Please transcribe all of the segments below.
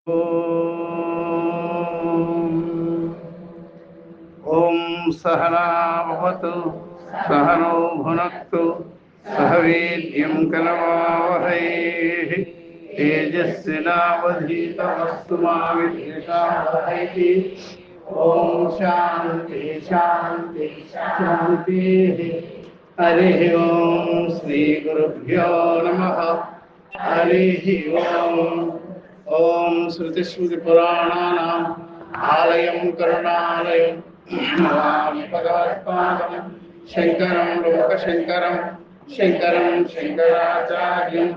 ఓం సహనా భవతు సహనౌ భునక్తు సహ వీర్యం కరవావహై తేజస్వినావధీతమస్తు మా విద్విషావహై. ఓం శాంతి శాంతి శాంతి. హరి ఓం శ్రీ గురుభ్యో నమః. హరి ఓం. ఓం శృతిస్మృతి పురాణానాం ఆలయం కరుణాలయం నమామి భగవత్పాదం శంకరం లోకశంకరం శంకరం శంకరాచార్యం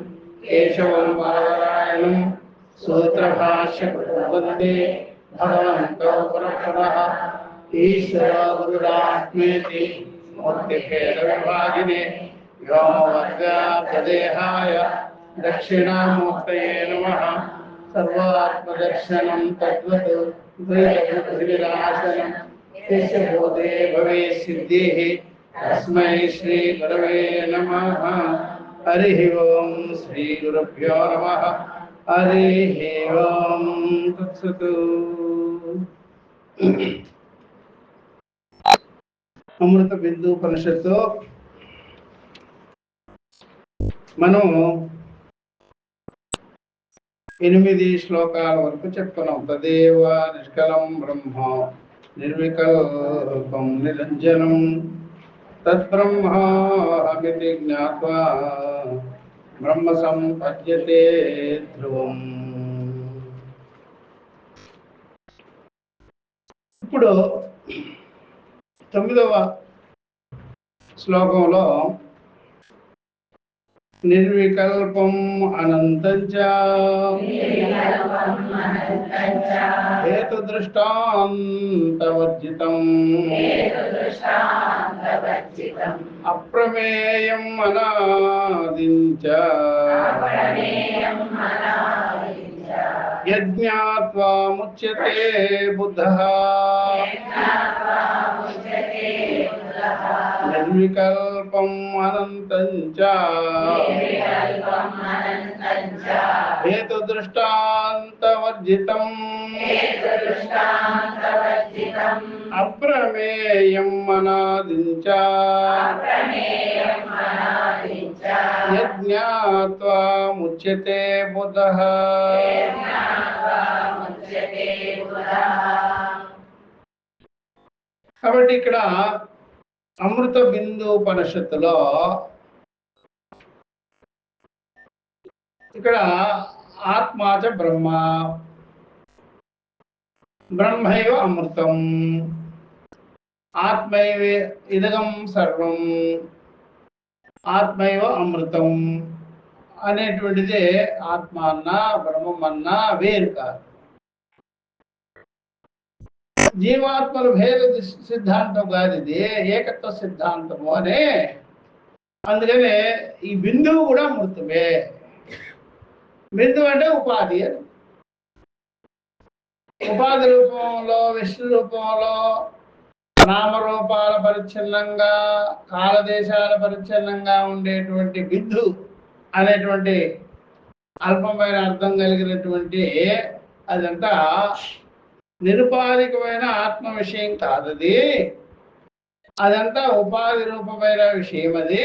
కేశవం బాదరాయణం సూత్రభాష్యకృతం వందే భగవంతో పునః ఈశ్వరో గురురాత్మేతి మూర్తిభేద విభాగినే వ్యోమవర్గాదేహాయ దక్షిణామూర్తయే నమః. సర్వాత్మదర్శనం తద్వత్ ద్వైతబుద్ధివినాశనం యస్య బోధే భవే సిద్ధిః తస్మై శ్రీ గురవే నమః. హరి ఓం శ్రీ గురుభ్యో నమః. హరి ఓం తత్సత్. అమృత బిందు ఉపనిషత్తు మనం 8 శ్లోకాల వరకు చెప్పుకున్నాం. తదేవ నిష్కలం బ్రహ్మ నిర్వికల్పం నిరంజనం తద్బ్రహ్మాహమితి జ్ఞాత్వా బ్రహ్మ సంపద్యతే ధ్రువం. ఇప్పుడు 9వ శ్లోకంలో నిర్వికల్పం అనంతం చ హేతుదృష్టాంతవర్జితం అప్రమేయం అనాదిం చ యజ్ఞాత్వా ముచ్యతే బుద్ధః. నిర్వికల్పం అనంతం చ హేతుదృష్టాంతవర్జితం అప్రమేయం అనాదిం చ యజ్ఞాత్వా ముచ్యతే బుద్ధః. కాబట్టి ఇక్కడ అమృత బిందు ఉపనిషత్తులో ఇక్కడ ఆత్మాచ బ్రహ్మ, బ్రహ్మైవ అమృతం, ఆత్మైవ ఇదగం సర్వం, ఆత్మైవ అమృతం అనేటువంటిదే ఆత్మ అన్నా బ్రహ్మం అన్నా వేరు కాదు. జీవాత్మల భేద సిద్ధాంతం కాదు, ఇది ఏకత్వ సిద్ధాంతము అనే. అందుకనే ఈ బిందువు కూడా అమృతమే. బిందువు అంటే ఉపాధి అని. ఉపాధి రూపంలో, విష్ణు రూపంలో, నామరూపాల పరిచ్ఛిన్నంగా, కాలదేశాల పరిచ్ఛిన్నంగా ఉండేటువంటి బిందు అనేటువంటి అల్పమైన అర్థం కలిగినటువంటి అదంతా నిరుపాధికమైన ఆత్మ విషయం కాదది. అదంతా ఉపాధి రూపమైన విషయం అది.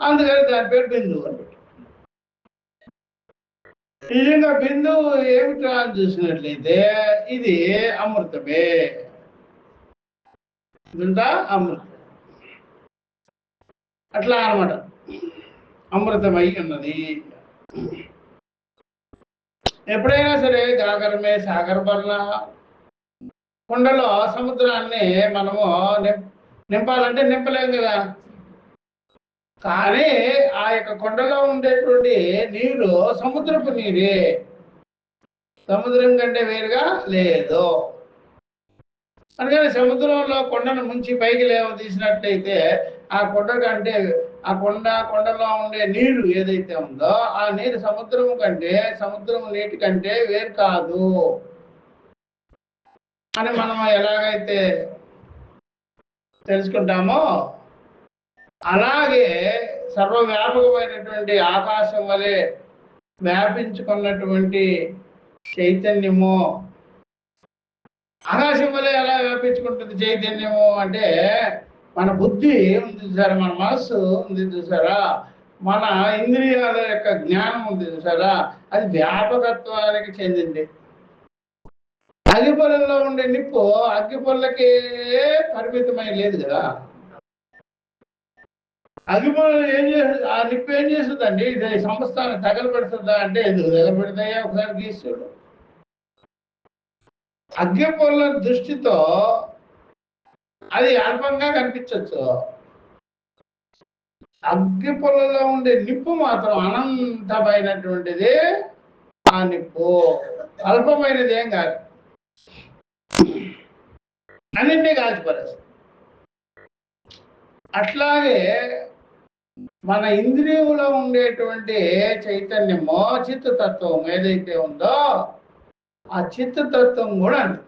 అందుకని దాని పేరు బిందువు అని. నిజంగా బిందువు ఏమిటా అని చూసినట్లయితే ఇది అమృతమే. ఇదంతా అమృతం అట్లా అనమాట. అమృతమై ఉన్నది. ఎప్పుడైనా సరే గాగరమే సాగర బర్ల కుండలో సముద్రాన్ని మనము నింపాలంటే నింపలేం కదా. కానీ ఆ యొక్క కొండలో ఉండేటువంటి నీరు సముద్రపు నీరే, సముద్రం కంటే వేరుగా లేదు. అందుకని సముద్రంలో కొండను ముంచి పైకి తీసినట్లయితే ఆ కొండ కంటే కొండలో ఉండే నీరు ఏదైతే ఉందో ఆ నీరు సముద్రం నీటి కంటే వేరు కాదు అని మనం ఎలాగైతే తెలుసుకుంటామో, అలాగే సర్వవ్యాపకమైనటువంటి ఆకాశం వలె వ్యాపించుకున్నటువంటి చైతన్యము. ఆకాశం వల్ల ఎలా వ్యాపించుకుంటుంది చైతన్యము అంటే, మన బుద్ధి ఉంది చూసారా, మన మనస్సు ఉంది చూసారా, మన ఇంద్రియాల యొక్క జ్ఞానం ఉంది చూసారా, అది వ్యాపకత్వానికి చెందింది. అగ్గిపొలంలో ఉండే నిప్పు అగ్గిపొల్లకే పరిమితమై లేదు కదా. అగ్గిపొలం ఏం చేస్తుంది, ఆ నిప్పు ఏం చేస్తుందండి, ఇది సంస్థాన్ని తగలబెడుతుందా అంటే ఎందుకు తగలబెడతాయా, ఒకసారి గీస్తుడు. అగ్గిపొల్ల దృష్టితో అది అల్పంగా కనిపించవచ్చు, అగ్గిపొలలో ఉండే నిప్పు మాత్రం అనంతమైనటువంటిది. ఆ నిప్పు అల్పమైనది ఏం కాదు, అన్నింటినీ కాల్చిపరేస్తుంది. అట్లాగే మన ఇంద్రియంలో ఉండేటువంటి చైతన్యమో చిత్తతత్వం ఏదైతే ఉందో ఆ చిత్తతత్వం కూడా అంతే.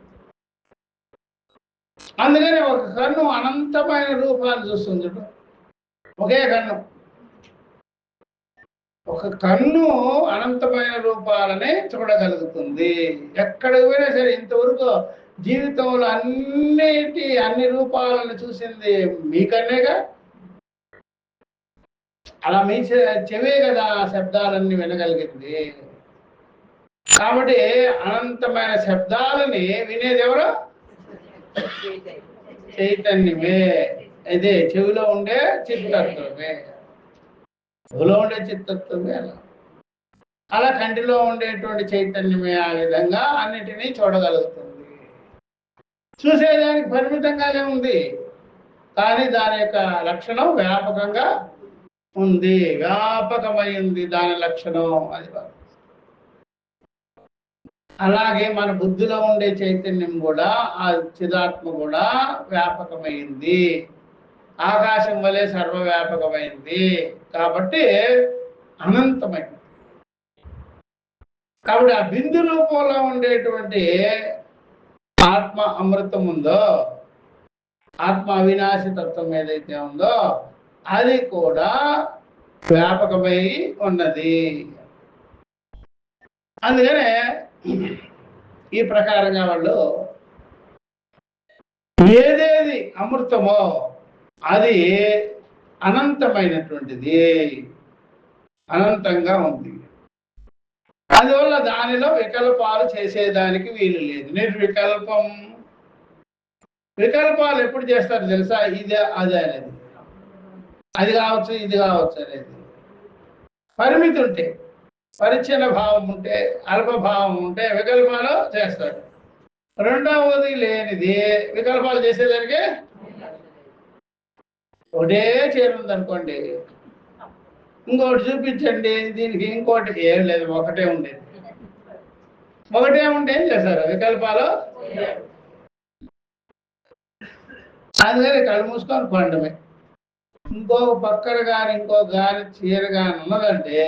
అందుకని ఒక కన్ను అనంతమైన రూపాలు చూస్తుంది. ఒకే కన్ను, ఒక కన్ను అనంతమైన రూపాలని చూడగలుగుతుంది. ఎక్కడికి పోయినా సరే ఇంతవరకు జీవితంలో అన్ని రూపాలను చూసింది మీ కన్నేగా. అలా మీ చెవే కదా శబ్దాలన్నీ వినగలిగింది. కాబట్టి అనంతమైన శబ్దాలని వినేది ఎవరు? చైతన్యమే. అయితే చెవిలో ఉండే చిత్తత్వమే, చెవిలో ఉండే చిత్తత్వమే అలా కంటిలో ఉండేటువంటి చైతన్యమే ఆ విధంగా అన్నిటినీ చూడగలుగుతుంది. చూసేదానికి పరిమితంగానే ఉంది, కానీ దాని యొక్క లక్షణం వ్యాపకంగా ఉంది, వ్యాపకమైంది దాని లక్షణం. అది అలాగే మన బుద్ధిలో ఉండే చైతన్యం కూడా, ఆ చిదాత్మ కూడా వ్యాపకమైంది, ఆకాశం వలె సర్వవ్యాపకమైంది కాబట్టి అనంతమైంది. కాబట్టి ఆ బిందు రూపంలో ఉండేటువంటి ఆత్మ అమృతం ఉందో, ఆత్మ అవినాశి తత్వం ఏదైతే ఉందో అది కూడా వ్యాపకమై ఉన్నది. అందుకనే ఈ ప్రకారంగా వాళ్ళు ఏదేది అమృతమో అది అనంతమైనటువంటిది, అనంతంగా ఉంది. అందువల్ల దానిలో వికల్పాలు చేసేదానికి వీలు లేదు. నిర్వికల్పం. వికల్పాలు ఎప్పుడు చేస్తారు తెలుసా? ఇదే అదే అనేది, అది కావచ్చు ఇది కావచ్చు అనేది. పరిమితి ఉంటే, పరిచ్ఛిన్న భావం ఉంటే, అల్పభావం ఉంటే వికల్పాలు చేస్తారు. రెండవది లేనిది వికల్పాలు చేసేదానికి ఒకటే చేరుంది అనుకోండి, ఇంకోటి చూపించండి దీనికి, ఇంకోటి ఏం లేదు, ఒకటే ఉండేది. ఒకటే ఉంటే ఏం చేస్తారు? వికల్పాలు. అందుకని కళ్ళు మూసుకొని పండమే. ఇంకో పక్కన కానీ ఇంకో గాని చీర కానీ ఉన్నదంటే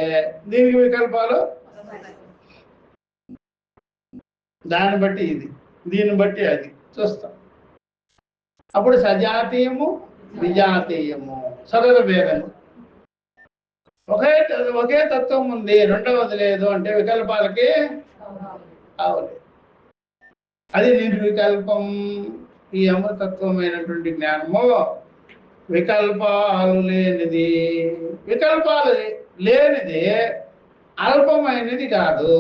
దీనికి వికల్పాలు. దాన్ని బట్టి ఇది, దీన్ని బట్టి అది చూస్తాం. అప్పుడు సజాతీయము విజాతీయము సదర భేదము. ఒకే తత్వం ఉంది, రెండవది లేదు అంటే వికల్పాలకి అవలేదు. అది నిర్వికల్పం. ఈ అమృతత్వమైనటువంటి జ్ఞానము వికల్పాలు లేనిది. వికల్పాలు లేనిది అల్పమైనది కాదు,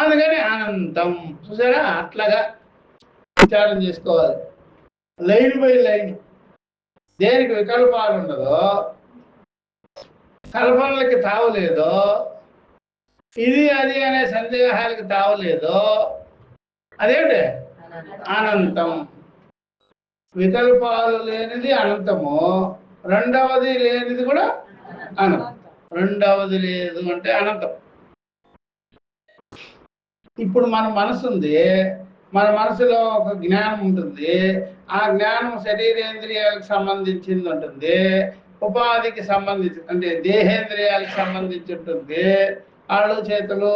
అందుకని అనంతం. చూసారా, అట్లాగా విచారం చేసుకోవాలి. లైన్ బై లైన్ దేనికి వికల్పాలు ఉండదో, కల్పనలకి తావులేదో, ఇది అది అనే సందేహాలకి తావులేదో అదేంటి? అనంతం. వికల్పాలు లేనిది అనంతము, రెండవది లేనిది కూడా అనంతం. రెండవది లేదు అంటే అనంతం. ఇప్పుడు మన మనసు ఉంది, మన మనసులో ఒక జ్ఞానం ఉంటుంది, ఆ జ్ఞానం శరీరేంద్రియాలకు సంబంధించింది ఉంటుంది, ఉపాధికి సంబంధించి అంటే దేహేంద్రియాలకు సంబంధించి ఉంటుంది, కాళ్ళు చేతులు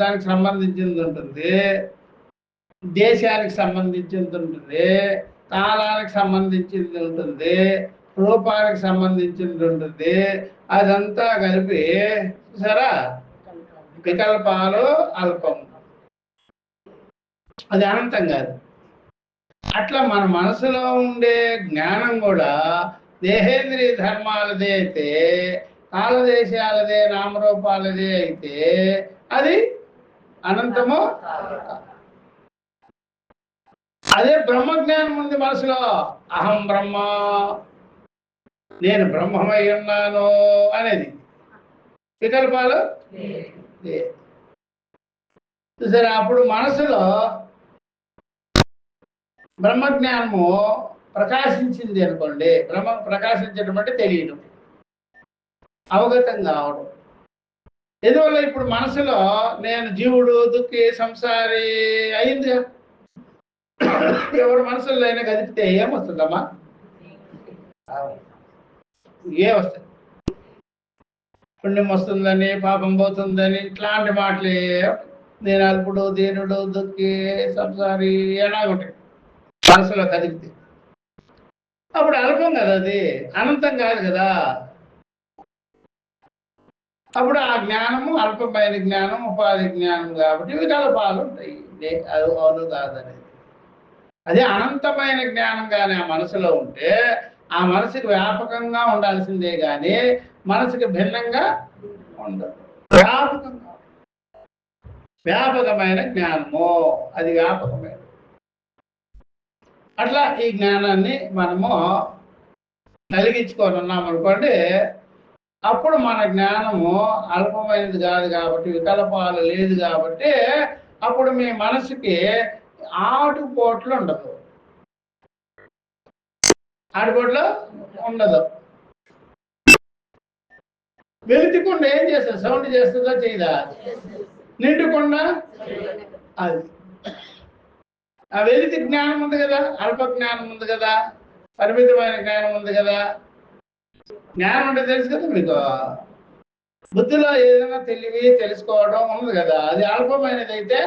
దానికి సంబంధించింది ఉంటుంది, దేశానికి సంబంధించింది ఉంటుంది, కాలానికి సంబంధించింది ఉంటుంది, రూపానికి సంబంధించింది ఉంటుంది. అదంతా కలిపి చూసారా వికల్పాలు అల్పం, అది అనంతం కాదు. అట్లా మన మనసులో ఉండే జ్ఞానం కూడా దేహేంద్రియ ధర్మాలదే అయితే, కాలదేశాలదే, నామరూపాలదే అయితే అది అనంతము. అదే బ్రహ్మజ్ఞానం ఉంది మనసులో, అహం బ్రహ్మ, నేను బ్రహ్మమై ఉన్నాను అనేది. వికల్పాలు సరే, అప్పుడు మనసులో బ్రహ్మజ్ఞానము ప్రకాశించింది అనుకోండి. బ్రహ్మ ప్రకాశించడం అంటే తెలియడం, అవగతం కావడం. ఎందువల్ల ఇప్పుడు మనసులో నేను జీవుడు, దుఃఖి, సంసారి అయింది. ఎవరు మనసులో అయినా కదిపితే ఏమొస్తుందమ్మా? ఏమొస్తుంది? పుణ్యం వస్తుందని, పాపం పోతుందని, ఇట్లాంటి మాటలే. నేను అల్పుడు, దీనుడు, దుఃఖి, సంసారి ఎలాగుంటాయి మనసులో కదిపితే. అప్పుడు అల్పం కదా, అది అనంతం కాదు కదా. అప్పుడు ఆ జ్ఞానము అల్పమైన జ్ఞానం, ఉపాధి జ్ఞానం కాబట్టి వికల్పాలు ఉంటాయి. అది అవును కాదనేది. అదే అనంతమైన జ్ఞానం కానీ ఆ మనసులో ఉంటే ఆ మనసుకి వ్యాపకంగా ఉండాల్సిందే కానీ మనసుకి భిన్నంగా ఉండదు. వ్యాపకమైన జ్ఞానము, అది వ్యాపకమైన. అట్లా ఈ జ్ఞానాన్ని మనము కలిగించుకొని ఉన్నాం అనుకోండి, అప్పుడు మన జ్ఞానము అల్పమైనది కాదు కాబట్టి, వికల్పాలు లేదు కాబట్టి, అప్పుడు మీ మనసుకి ఆటుపోట్లు ఉండదు. ఆటుపోట్లు ఉండదు. వెలితికుండా ఏం చేస్తుంది? సౌండ్ చేస్తుందా చేయదా? నిండుకుండా అది. ఆ వెలితి జ్ఞానం ఉంది కదా, అల్ప జ్ఞానం ఉంది కదా, పరిమితమైన జ్ఞానం ఉంది కదా. జ్ఞానం అంటే తెలుసు కదా మీకు. బుద్ధిలో ఏదైనా తెలివి తెలుసుకోవడం ఉంది కదా, అది అల్పమైనది అయితే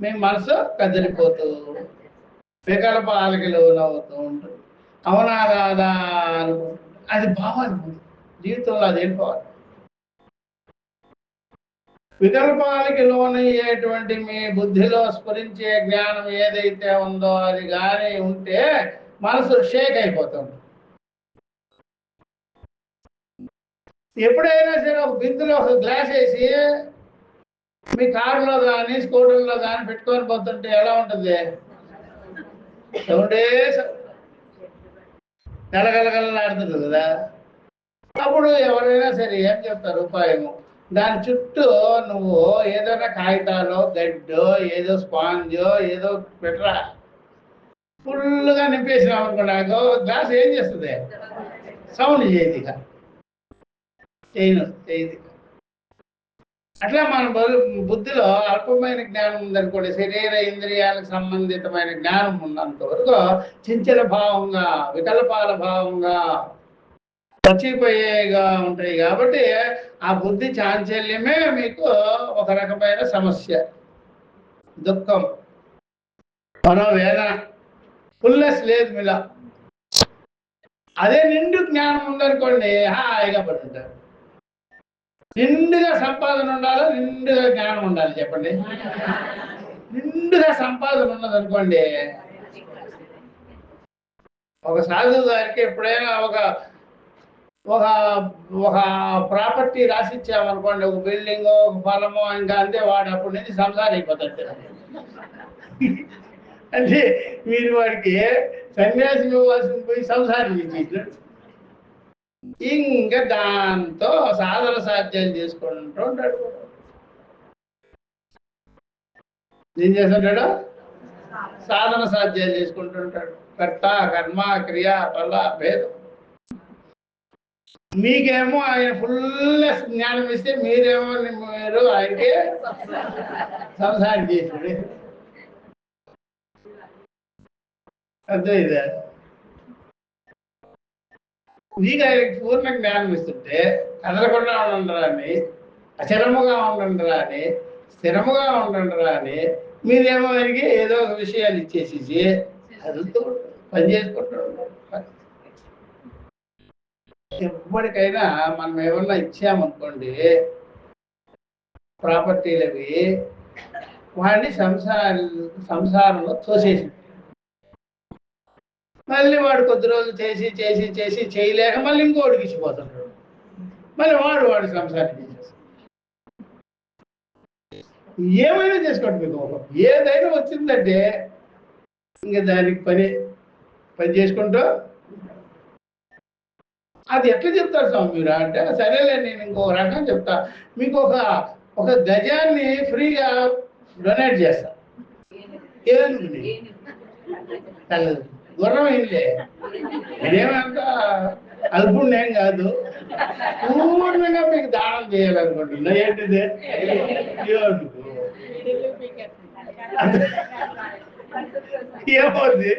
మీ మనసు కదిలిపోతూ వికల్పాలకి లోనవుతూ ఉంటుంది. అవునా కాదా అది భావాలు జీవితంలో అది వెళ్ళిపోవాలి. వికల్పాలకి లోనయ్యేటువంటి మీ బుద్ధిలో స్ఫురించే జ్ఞానం ఏదైతే ఉందో అది కానీ ఉంటే మనసు షేక్ అయిపోతుంది. ఎప్పుడైనా సరే ఒక బిందులో ఒక గ్లాస్ వేసి మీ కారులో కానీ స్కూటర్లో కానీ పెట్టుకొని పోతుంటే ఎలా ఉంటుంది? సౌండే గలగలగలలాడుతుంది కదా. అప్పుడు ఎవరైనా సరే ఏం చెప్తారు ఉపాయము? దాని చుట్టూ నువ్వు ఏదైనా కాగితాలో, గడ్డో, ఏదో స్పాంజో ఏదో పెట్టరా, ఫుల్గా నింపేసినాం అనుకున్నాకో గ్లాస్ ఏం చేస్తుంది? సౌండ్ చేయదు, చేయదు. అట్లా మన బుద్ధిలో అల్పమైన జ్ఞానం ఉందనుకోండి, శరీర ఇంద్రియాలకు సంబంధితమైన జ్ఞానం ఉన్నంత వరకు చించల భావంగా, వికల్పాల భావంగా చచ్చిపోయేగా ఉంటాయి. కాబట్టి ఆ బుద్ధి చాంచల్యమే మీకు ఒక రకమైన సమస్య, దుఃఖం, మనోవేదన, ఫుల్నెస్ లేదు మీలో. అదే నిండు జ్ఞానం ఉందనుకోండి, హాయిగా పడుతుంటారు. నిండుగా సంపాదన ఉండాలి, నిండుగా జ్ఞానం ఉండాలి. చెప్పండి. నిండుగా సంపాదన ఉన్నదనుకోండి, ఒక సాధువు గారికి ఎప్పుడైనా ఒక ఒక ఒక ప్రాపర్టీ రాసిచ్చామనుకోండి, ఒక బిల్డింగ్, ఒక పొలము, ఇంకా అంతే, వాడు అప్పటి నుంచి సంసారం అయిపోతాడు. అంటే మీరు వాడికి సన్యాసి ఇవ్వాల్సింది పోయి సంసారం ఇచ్చేసాడు. ఇంకా దాంతో సాధన సాధ్యాలు చేసుకుంటూ ఉంటాడు. ఏం చేస్తుంటాడు? సాధన సాధ్యాలు చేసుకుంటుంటాడు. కర్త, కర్మ, క్రియ, ఫల భేదం. మీకేమో ఆయన ఫుల్ జ్ఞానం ఇస్తే మీరు ఆయనకే సంసారం చేసాడు. అర్థమైందా? మీకు ఆయనకి పూర్ణ జ్ఞానం ఇస్తుంటే కదలకుండా ఉండరా అని, అచలముగా ఉండరా అని, స్థిరముగా ఉండరా అని, మీరేమో ఆయనకి ఏదో ఒక విషయాలు ఇచ్చేసేసి కదులుతూ పని చేసుకుంటూ ఉంటారు. ఎప్పటికైనా మనం ఏమన్నా ఇచ్చామనుకోండి, ప్రాపర్టీలవి వాడిని సంసారంలో తోసేసి మళ్ళీ వాడు కొద్ది రోజులు చేసి చేసి చేసి చేయలేక మళ్ళీ ఇంకోటికి ఇచ్చిపోతుంటాడు. మళ్ళీ వాడు సంసారం చేసేస్తాడు. ఏమైనా చేసుకోండి, మీకు ఏదైనా వచ్చిందంటే ఇంకా దానికి పని చేసుకుంటూ అది ఎట్లా చెప్తారు స్వామి మీరు అంటే, సరేలే నేను ఇంకో రకం చెప్తా. మీకు ఒక గజాన్ని ఫ్రీగా డొనేట్ చేస్తా. ఏదనుకుని గుర్రం ఏంలే, నేనేమంతా అల్పుణ్యం కాదు, పూర్ణంగా మీకు దానం చేయాలనుకుంటున్నా. ఏంటిది? ఏమవుద్ది?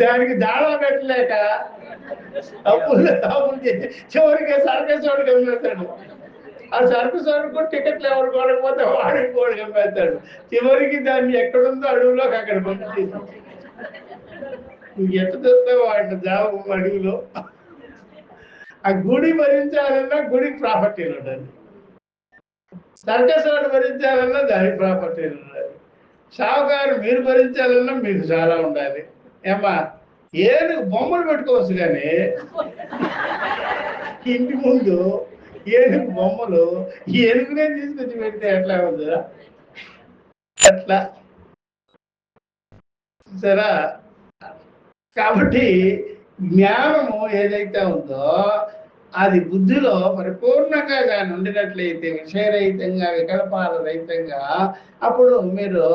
దానికి దానం పెట్టలేక అప్పులు చేసి చివరికి సర్కస్ వాడికి అమ్మేస్తాడు. ఆ సర్కస్ వాడికి టికెట్లు ఎవరు కొనకపోతే వాడికి కూడా అమ్మేస్తాడు. చివరికి దాన్ని ఎక్కడుందో అడవులోకి అక్కడ పంపించేసి ఎంత చూస్తావు వాడిని జాబు అడవిలో. ఆ గుడి భరించాలన్నా గుడికి ప్రాపర్టీలు ఉండాలి, సర్కస్ వాడు భరించాలన్నా దానికి ప్రాపర్టీలు ఉండాలి, షావుకారు మీరు భరించాలన్నా మీకు చాలా ఉండాలి. ఏమా ఏనుగు బొమ్మలు పెట్టుకోవచ్చు కానీ ఇంటి ముందు ఏనుగు బొమ్మలు ఏనుగునే తీసుకొచ్చి పెడితే ఎట్లా ఉందా? అట్లా సరే. కాబట్టి జ్ఞానము ఏదైతే ఉందో అది బుద్ధిలో పరిపూర్ణంగా కానీ ఉండినట్లయితే, విషయరహితంగా వికల్పాల రహితంగా, అప్పుడు మీరు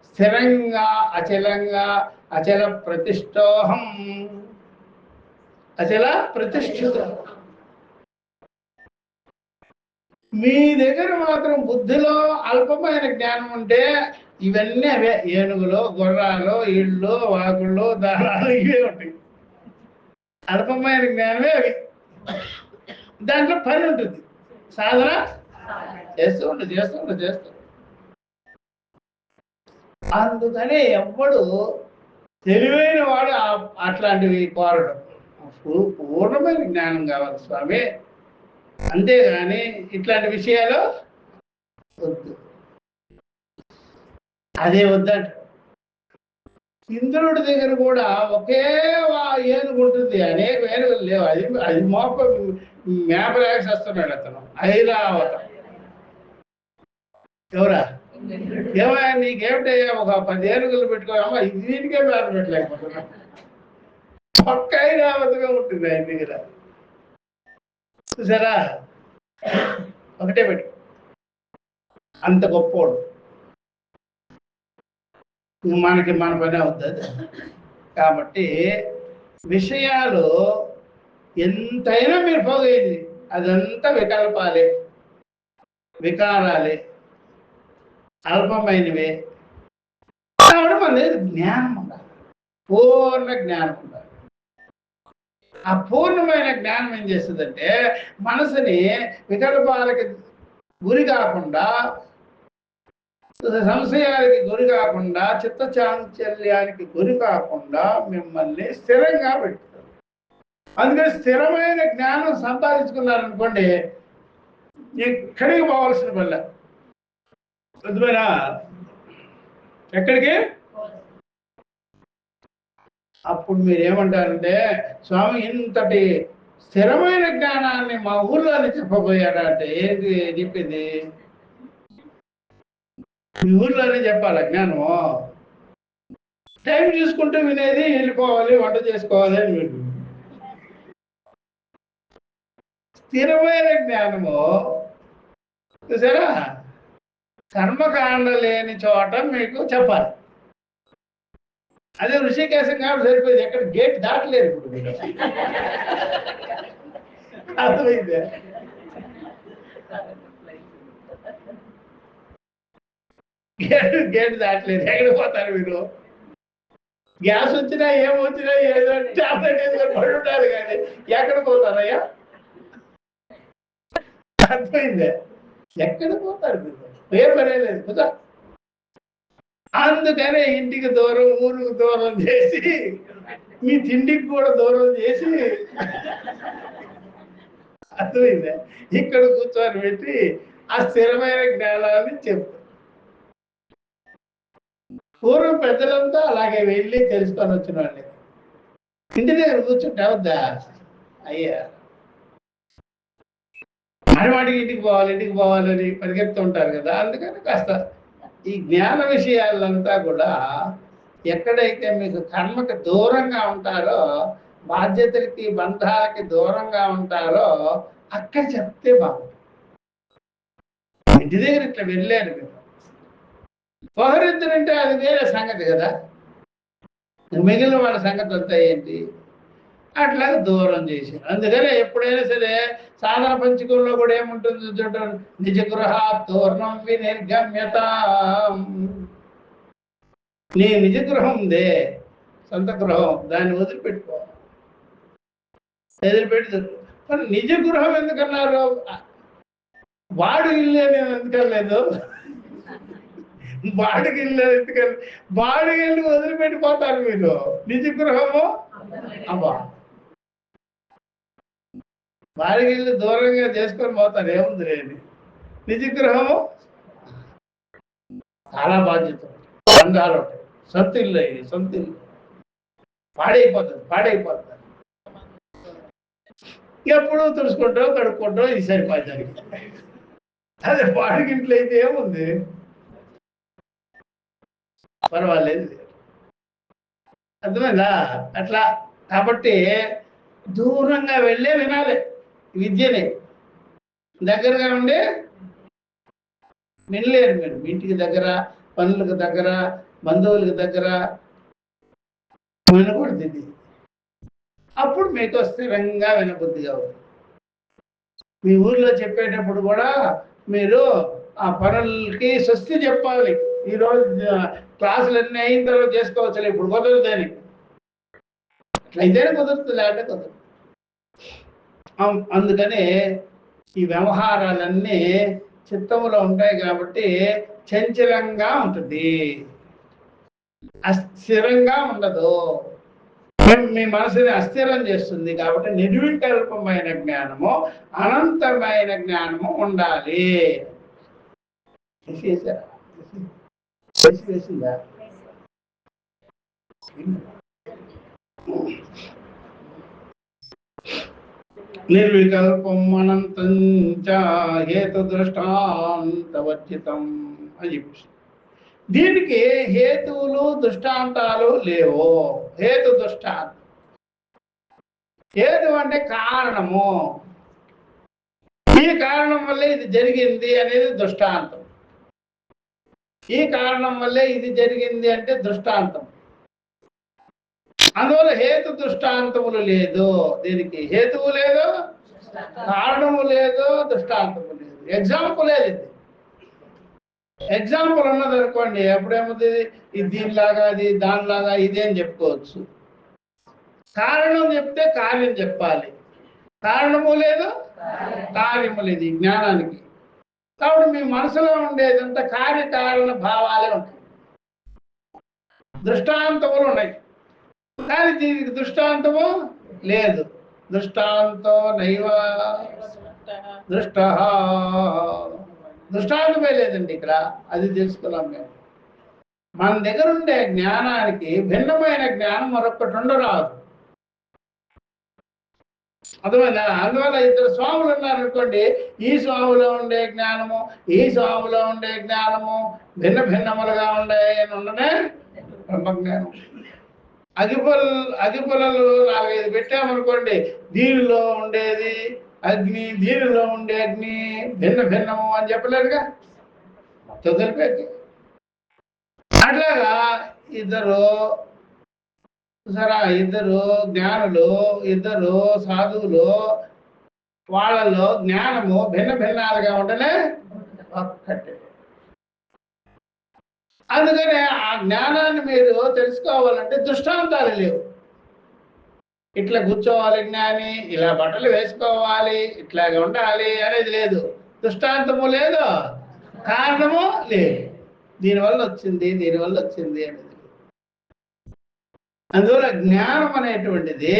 స్థిరంగా అచల ప్రతిష్టోహం, అచల ప్రతిష్ఠిత. మీ దగ్గర మాత్రం బుద్ధిలో అల్పమైన జ్ఞానం ఉంటే ఇవన్నీ అవే, ఏనుగులు, గుర్రాలు, ఇళ్ళు, వాగుళ్ళు, దారాలు ఇవే ఉంటాయి. అల్పమైన జ్ఞానమే అవి. దాంట్లో పని ఉంటుంది, సాధన చేస్తూ. అందుకనే ఎవ్వడు తెలివైన వాడు అట్లాంటివి కోరడం. పూర్ణమైన జ్ఞానం కావాలి స్వామి, అంతేగాని ఇట్లాంటి విషయాలు వద్దు. అదే వద్దంట. ఇంద్రుడి దగ్గర కూడా ఒకే ఏనుగు ఉంటుంది, అనేక ఏనుగులు లేవు. అది మేపలేక వస్తున్నాడు అతను. ఐరావతం ఎవరా? ఏమయ్యా నీకేమిటయ్యా, ఒక 10 ఏనుగులు పెట్టుకోవమ్మా, దీనికే మేత పెట్టలేకపోతున్నా. ఒక్క ఐరావతమే ఉంటుంది ఆయన దగ్గర. చూసారా? ఒకటే పెట్టు, అంత గొప్పోడు. మనకి మన పని అవుతుంది. కాబట్టి విషయాలు ఎంతైనా మీరు పోగేది అదంతా వికల్పాలే, వికారాలే, అల్పమైనవే. కాబట్టి మన దగ్గర జ్ఞానం ఉండాలి, పూర్ణ జ్ఞానం ఉండాలి. ఆ పూర్ణమైన జ్ఞానం ఏం చేస్తుందంటే మనసుని వికల్పాలకి గురి కాకుండా, సంశయానికి గురి కాకుండా, చిత్తచాంచల్యానికి గురి కాకుండా మిమ్మల్ని స్థిరంగా పెడుతుంది. అందుకని స్థిరమైన జ్ఞానం సంపాదించుకున్నారనుకోండి, ఎక్కడికి పోవాల్సిన వల్ల అర్థమైనా? ఎక్కడికి? అప్పుడు మీరు ఏమంటారంటే, స్వామి ఇంతటి స్థిరమైన జ్ఞానాన్ని మా ఊర్లోనే చెప్పబోయారా అంటే, ఏంటి చెప్పింది? మీ ఊర్లోనే చెప్పాలి జ్ఞానము. టైం చూసుకుంటూ వినేది, వెళ్ళిపోవాలి, వంట చేసుకోవాలి అని మీరు. స్థిరమైన జ్ఞానము చూసారా, కర్మకాండ లేని చోట మీకు చెప్పాలి. అదే ఋషికేశం కాబట్టి సరిపోయింది, ఎక్కడ గేట్ దాటలేదు. ఇప్పుడు మీరు అర్థమైందే? గేట్ దాటలేదు, ఎక్కడ పోతారు మీరు? గ్యాస్ వచ్చినా ఏమొచ్చినా ఏదో టాబ్లెట్ వేసుకొని పడి ఉండాలి కానీ ఎక్కడ పోతారయ్యా? అర్థమైందే? ఎక్కడ పోతారు మీరు? పేరు పనేలేదు కదా. అందుకనే ఇంటికి దూరం, ఊరికి దూరం చేసి, మీ తిండికి కూడా దూరం చేసి అర్థమైందా? ఇక్కడ కూర్చొని పెట్టి ఆ స్థిరమైన జ్ఞానాన్ని చెప్తారు. పూర్వం పెద్దలంతా అలాగే వెళ్ళి తెలుసుకొని వచ్చిన వాళ్ళే. ఇంటి దగ్గర కూర్చుంటే అవుద్దా? అయ్యా వాడికి ఇంటికి పోవాలని పరిగెత్తు ఉంటారు కదా. అందుకని కాస్త ఈ జ్ఞాన విషయాలంతా కూడా ఎక్కడైతే మీకు కర్మకి దూరంగా ఉంటారో, బాధ్యతలకి బంధాలకి దూరంగా ఉంటారో అక్కడ చెప్తే బాగుంటుంది. ఇంటి దగ్గర ఇట్లా వెళ్ళారు మీరు, ఒకరిద్దరంటే అది వేరే సంగతి కదా. మిగిలిన వాళ్ళ సంగతి అంతా ఏంటి? అట్లాగే దూరం చేసి. అందుకనే ఎప్పుడైనా సరే సాధన పంచకంలో కూడా ఏముంటుంది చూడండి, నిజ గృహ తోర్ణం వినిర్గమ్యత. నీ నిజ గృహం ఉందే, సొంత గృహం, దాన్ని వదిలిపెట్టుకో. వదిలిపెట్టి మరి నిజ గృహం ఎందుకన్నారు? వాడు ఇల్లు నేను ఎందుకలేదు, బాడికి ఇల్లు ఎందుకని, బాడికి ఇల్లు వదిలిపెట్టిపోతారు మీరు. నిజ గృహము అబ్బా, బాడికి ఇల్లు దూరంగా చేసుకొని పోతారు, ఏముంది లేని. నిజ గృహము చాలా బాధ్యత, బంధాలు ఉంటాయి. సొంత ఇల్లు అయ్యి, సొంత ఇల్లు పాడైపోతుంది. ఎప్పుడు తుడుచుకుంటావు, కడుక్కుంటావు, ఇది సరిపోతుంది. అదే బాడికి ఇంట్లో అయితే ఏముంది, పర్వాలేదు. అర్థమైందా? అట్లా కాబట్టి దూరంగా వెళ్ళే వినాలి విద్యని. దగ్గరగా ఉండి వినలేరు మీరు. మీ ఇంటికి దగ్గర, పనులకు దగ్గర, బంధువులకు దగ్గర వినకూడదు ఇది. అప్పుడు మీకు స్థిరంగా వినబుద్ధిగా ఉంది. మీ ఊర్లో చెప్పేటప్పుడు కూడా మీరు ఆ పనులకి స్వస్తి చెప్పాలి. ఈరోజు క్లాసులన్నీ అయిన తర్వాత చేసుకోవచ్చు, ఇప్పుడు కుదరదని. అట్లయితేనే కుదురుతుంది, లేకపోతే కుదరదు. అందుకని ఈ వ్యవహారాలన్నీ చిత్తములో ఉంటాయి కాబట్టి చంచలంగా ఉంటుంది, అస్థిరంగా ఉండదు. మీ మనసుని అస్థిరం చేస్తుంది. కాబట్టి నిర్వికల్పమైన జ్ఞానము, అనంతమైన జ్ఞానము ఉండాలి. వేసిందా? నిర్వికల్పం అనంతం చ హేతు దృష్టాంతవర్జితం అని చెప్పి, దీనికి హేతువులు దృష్టాంతాలు లేవు. హేతు దృష్టాంతం, హేతు అంటే కారణము, ఈ కారణం వల్లే ఇది జరిగింది అనేది దృష్టాంతం. ఈ కారణం వల్లే ఇది జరిగింది అంటే దృష్టాంతం. అందువల్ల హేతు దృష్టాంతములు లేదు. దీనికి హేతువు లేదు, కారణము లేదు, దృష్టాంతము లేదు. ఎగ్జాంపుల్ లేదు. ఎగ్జాంపుల్ ఉన్నది అనుకోండి, అప్పుడేముంది, ఇది దీనిలాగా, అది దానిలాగా, ఇదే అని చెప్పుకోవచ్చు. కారణం చెప్తే కార్యం చెప్పాలి. కారణము లేదు, కార్యము లేదు ఈ జ్ఞానానికి. కాబట్టి మీ మనసులో ఉండేదంతా కార్యకారణ భావాలే ఉంటాయి. దృష్టాంతములు ఉన్నాయి, కానీ దీనికి దృష్టాంతము లేదు. దృష్టాంతో నైవ దృష్ట, దృష్టాంతమే లేదండి ఇక్కడ. అది తెలుసుకున్నాం మేము. మన దగ్గర ఉండే జ్ఞానానికి భిన్నమైన జ్ఞానం మరొకటి ఉండరాదు. అర్థమైందా? అందువల్ల ఇద్దరు స్వాములు ఉన్నారనుకోండి, ఈ స్వాములో ఉండే జ్ఞానము, ఈ స్వాములో ఉండే జ్ఞానము భిన్న భిన్నములుగా ఉన్నాయని ఉండనే బ్రహ్మజ్ఞానం. అగిపులలు 4-5 పెట్టామనుకోండి, దీనిలో ఉండేది అగ్ని, దీనిలో ఉండే అగ్ని భిన్న భిన్నము అని చెప్పలేదుగా, తెలిపేది. అట్లాగా ఇద్దరు జ్ఞానులు, ఇద్దరు సాధువులు, వాళ్ళలో జ్ఞానము భిన్న భిన్నాలుగా ఉండలే ఒక్కటే. అందుకనే ఆ జ్ఞానాన్ని మీరు తెలుసుకోవాలంటే దృష్టాంతాలు లేవు. ఇట్లా కూర్చోవాలి జ్ఞాని, ఇలా బట్టలు వేసుకోవాలి, ఇట్లాగే ఉండాలి అనేది లేదు. దృష్టాంతము లేదు, కారణము లేదు. దీనివల్ల వచ్చింది అనేది. అందువల్ల జ్ఞానం అనేటువంటిది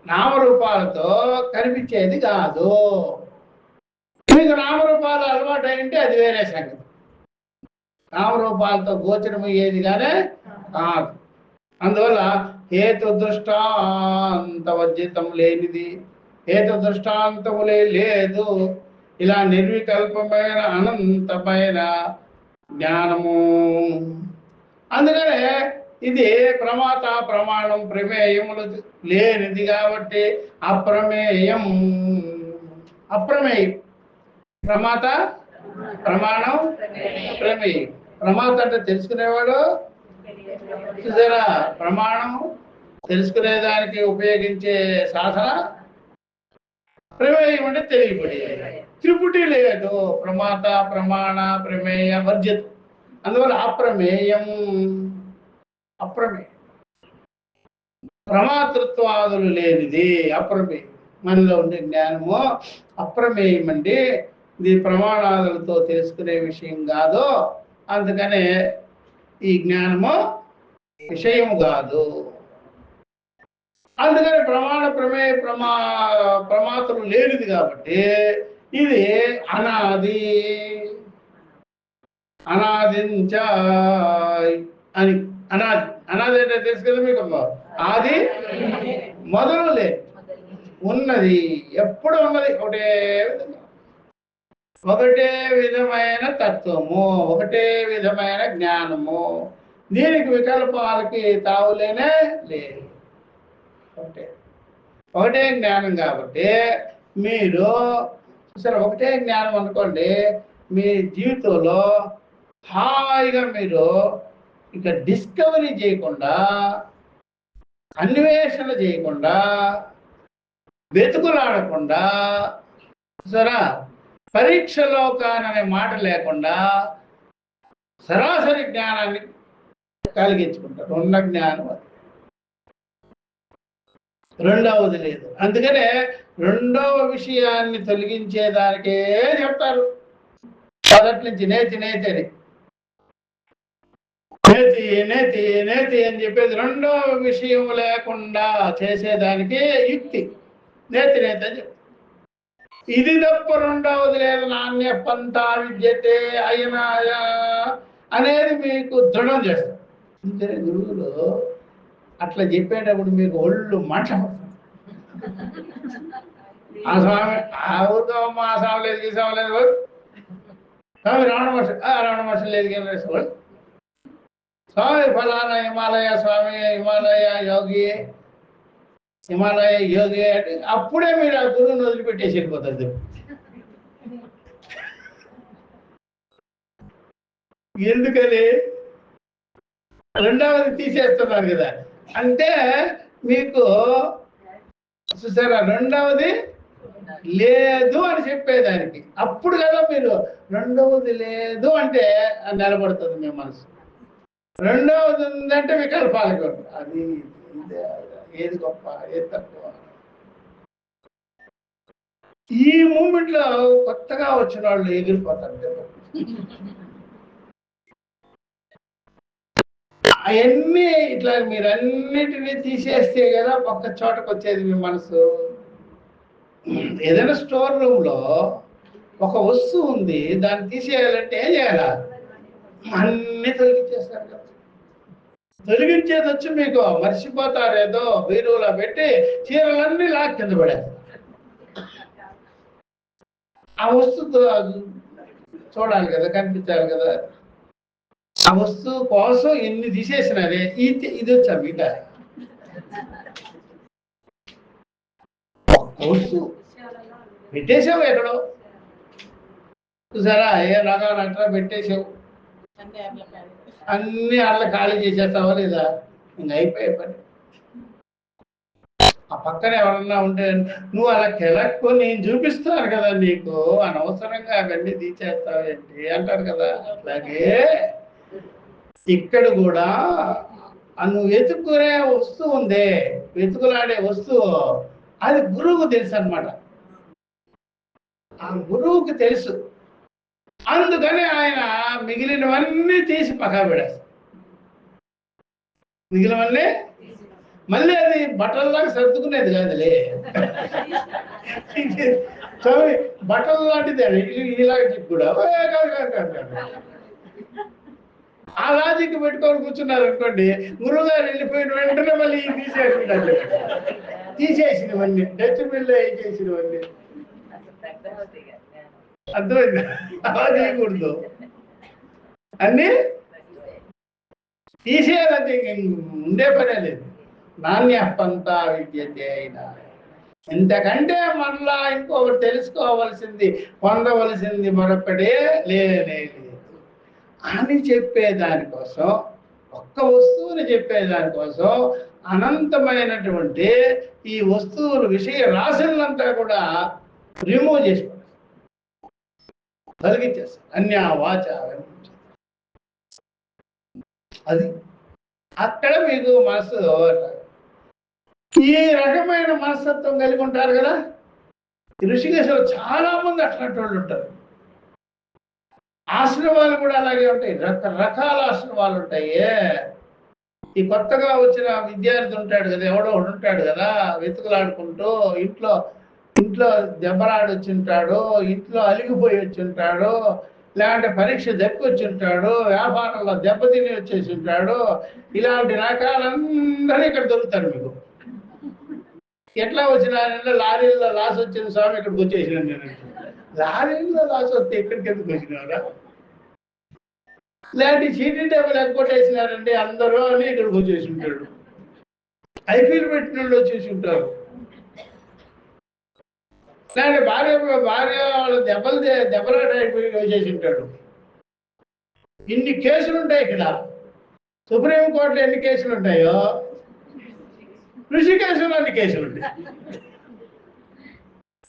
నామరూపాలతో కనిపించేది కాదు. మీకు నామరూపాలు అలవాటు అయింటే అది వేరే సంగతి. నామరూపాలతో గోచరమయ్యేది కానీ కాదు. అందువల్ల హేతు దృష్టాంతవర్జితం లేనిది, హేతు దృష్టాంతములే లేదు. ఇలా నిర్వికల్పమైన అనంతమైన జ్ఞానము. అందుకనే ఇది ప్రమాత ప్రమాణం ప్రమేయములు లేనిది కాబట్టి అప్రమేయం. అప్రమేయం. ప్రమాత ప్రమాణం ప్రమేయం. ప్రమాత అంటే తెలుసుకునేవాడు, చూసారా? ప్రమాణం తెలుసుకునేదానికి ఉపయోగించే సాధన. ప్రమేయం అంటే తెలియబడి. త్రిపుటి లేదు. ప్రమాత ప్రమాణ ప్రమేయ వర్జిత. అందువల్ల అప్రమేయం. అప్రమేయం. ప్రమాతృత్వాదులు లేనిది అప్రమేయం. మనలో ఉండే జ్ఞానము అప్రమేయం అంటే ఇది ప్రమాణాదులతో తెలుసుకునే విషయం కాదు. అందుకనే ఈ జ్ఞానము విషయము కాదు. అందుకని ప్రమాణ ప్రమేయ ప్రమాతలు లేనిది కాబట్టి ఇది అనాది. అనాదించ అని. అనాది. అనాది అంటే తెలుసు కదా మీకు. ఆది మొదలు లేదు, ఉన్నది, ఎప్పుడు ఉన్నది. ఒకటే విధంగా, ఒకటే విధమైన తత్వము, ఒకటే విధమైన జ్ఞానము. దీనికి వికల్పాలకి తావులేనే లేదు. ఒకటే జ్ఞానం కాబట్టి మీరు సరే ఒకటే జ్ఞానం అనుకోండి, మీ జీవితంలో హాయిగా మీరు ఇక డిస్కవరీ చేయకుండా, అన్వేషణ చేయకుండా, వెతుకులాడకుండా, సరే పరీక్షలో కాననే మాట లేకుండా సరాసరి జ్ఞానాన్ని కలిగించుకుంటారు. ఉన్న జ్ఞానం అది. రెండవది లేదు. అందుకనే రెండవ విషయాన్ని తొలగించేదానికే చెప్తారు మొదటి నుంచి. నేతి నేతి అని, నేతి నేతి నేతి అని చెప్పేది రెండవ విషయం లేకుండా చేసేదానికి యుక్తి. నేతి నేతి అని చెప్తారు. ఇది తప్ప రెండవది లేదు. నాణ్య పంతా విద్యతే అయనాయ అనేది మీకు దృఢం చేస్తారు. అందుకనే గురువులు అట్లా చెప్పేటప్పుడు మీకు ఒళ్ళు మంట. ఆ స్వామి ఆ ఊరితో మా స్వామి లేదు, ఈ స్వామి లేదు, స్వామి రమణ మహర్షి లేదు, స్వామి ఫలానా హిమాలయ స్వామి, హిమాలయ యోగి, హిమాలయ యోగి అంటే అప్పుడే మీరు ఆ గురువుని వదిలిపెట్టేసి వెళ్ళిపోతుంది. ఎందుకని రెండవది తీసేస్తున్నారు కదా. అంటే మీకు చూసారా, రెండవది లేదు అని చెప్పేదానికి. అప్పుడు కదా మీరు రెండవది లేదు అంటే నిలబడుతుంది మీ మనసు. రెండవది ఉందంటే వికల్పాలకు అది ఏది గొప్ప, ఏది తక్కువ. ఈ మూమెంట్ లో కొత్తగా వచ్చిన వాళ్ళు ఎగిరిపోతారు. అవన్నీ ఇట్లా మీరు అన్నిటినీ తీసేస్తే కదా ఒక్క చోటకు వచ్చేది మీ మనసు. ఏదైనా స్టోర్ రూమ్ లో ఒక వస్తువు ఉంది, దాన్ని తీసేయాలంటే ఏం చేయాలా? అన్ని తొలగించేస్తారు కదా. తొలగించేది వచ్చి మీకు మర్చిపోతారు. ఏదో బీరువులో పెట్టి చీరలన్నీ లాక్ కింద పడేస్తారు. ఆ వస్తువు చూడాలి కదా, కనిపించాలి కదా. ఆ వస్తువు కోసం ఎన్ని తీసేసినారే ఇది వచ్చా మీట వస్తువు పెట్టేసావు ఎక్కడో. చూసారా, ఏ రకాలు అట్లా పెట్టేసావు, అన్ని అట్లా ఖాళీ చేసేస్తావా లేదా? ఇంకా అయిపోయే పని. ఆ పక్కన ఎవరన్నా ఉంటే నువ్వు అలా కెలక్కు నేను చూపిస్తాను కదా నీకు, అనవసరంగా అవన్నీ తీసేస్తావేంటి అంటారు కదా. అట్లాగే ఇక్కడ కూడా నువ్వు వెతుక్కునే వస్తువు ఉందే, వెతుకులాడే వస్తువు, అది గురువుకు తెలుసు అనమాట. ఆ గురువుకు తెలుసు. అందుకని ఆయన మిగిలినవన్నీ తీసి పక్కా పెడేస్తారు. మిగిలినవన్నీ మళ్ళీ అది బట్టల్లాగా సర్దుకునేది కాదులే. స్వామి బట్టలు లాంటిది అది ఇలాగ చెప్పి కూడా ఆ లాజిక్ పెట్టుకొని కూర్చున్నారు అనుకోండి, గురువు గారు వెళ్ళిపోయిన వెంటనే మళ్ళీ తీసేసుకుంటారు. తీసేసినవన్నీ డస్ట్బిన్లో ఏం చేసినవన్నీ అర్థమైంది. అలా చేయకూడదు, అన్నీ తీసేయాలంటే ఉండే పనే లేదు. నాణ్య పంత విద్యతే అయినా ఇంతకంటే మళ్ళా ఇంకొకటి తెలుసుకోవలసింది పొందవలసింది మరొకటే లేదు అని చెప్పేదానికోసం, ఒక్క వస్తువుని చెప్పేదానికోసం అనంతమైనటువంటి ఈ వస్తువుల విషయ రాశులంతా కూడా రిమూవ్ చేసి తొలగించేస్తారు. అన్యా వాచ అది అక్కడ మీకు మనసు ఈ రకమైన మనస్తత్వం కలిగి ఉంటారు కదా. ఋషికేశ్వరు చాలా మంది అట్లాంటి వాళ్ళు ఉంటారు. ఆశ్రమాలు కూడా అలాగే ఉంటాయి, రకరకాల ఆశ్రమాలు ఉంటాయి. ఈ కొత్తగా వచ్చిన విద్యార్థి ఉంటాడు కదా, ఎవడో ఉంటాడు కదా, వెతుకులాడుకుంటూ ఇంట్లో ఇంట్లో దెబ్బలాడి వచ్చి ఉంటాడు, ఇంట్లో అలిగిపోయి వచ్చి ఉంటాడు, లేదంటే పరీక్ష దెబ్బకి వచ్చి ఉంటాడు, వ్యాపారంలో దెబ్బతిని వచ్చేసి ఉంటాడు. ఇలాంటి రకాలందరూ ఇక్కడ దొరుకుతారు మీకు. ఎట్లా వచ్చినారంటే లారీల్లో లాస్ వచ్చిన స్వామి ఇక్కడికి వచ్చేసినాను నేను. లారీల్లో లాస్ వస్తే ఎక్కడికి ఎందుకు వచ్చినారా? లేదంటే చీటీ టేబుల్ ఎక్కొట్టేసినారండి అందరూ అని ఇక్కడికి వచ్చేసి ఉంటాడు. ఐపీఎల్ పెట్టిన వాళ్ళు వచ్చేసి ఉంటారు. లేదంటే భార్య వాళ్ళు దెబ్బలాటైపోయి వచ్చేసి ఉంటాడు. ఇన్ని కేసులు ఉంటాయి ఇక్కడ. సుప్రీంకోర్టులో ఎన్ని కేసులు ఉంటాయో ఋషికేశంలో అన్ని కేసులు ఉంటాయి.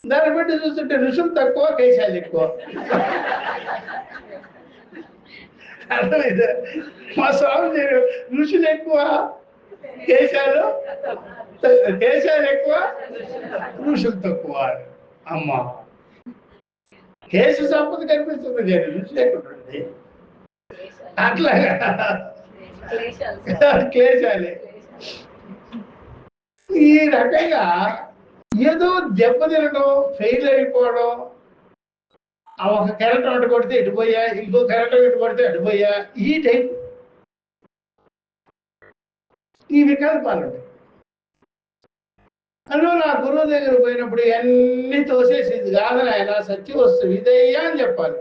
దాన్ని బట్టి చూస్తుంటే ఋషులు తక్కువ, కేశాలు ఎక్కువ. అర్థమైందా? మా స్వామి ఋషులు ఎక్కువ, కేశాలు ఎక్కువ, ఋషులు తక్కువ. అమ్మ కేసు సంపద కనిపిస్తుంది కానీ ఋషులు ఎక్కడుంది? అట్లాగా క్లేశాలే. ఈ రకంగా ఏదో దెబ్బతినడం, ఫెయిల్ అయిపోవడం, ఆ ఒక కెరటం అటు కొడితే ఎటుపోయా, ఇంకో కెరటం ఇటు కొడితే అటుపోయా, ఈ టైప్ ఈ వికల్పాలు ఉంటాయి. అందులో నా గురువు దగ్గర పోయినప్పుడు అన్ని తోసేసి ఇది కాదని ఆయన సత్య వస్తువు ఇదయ్యా అని చెప్పాలి.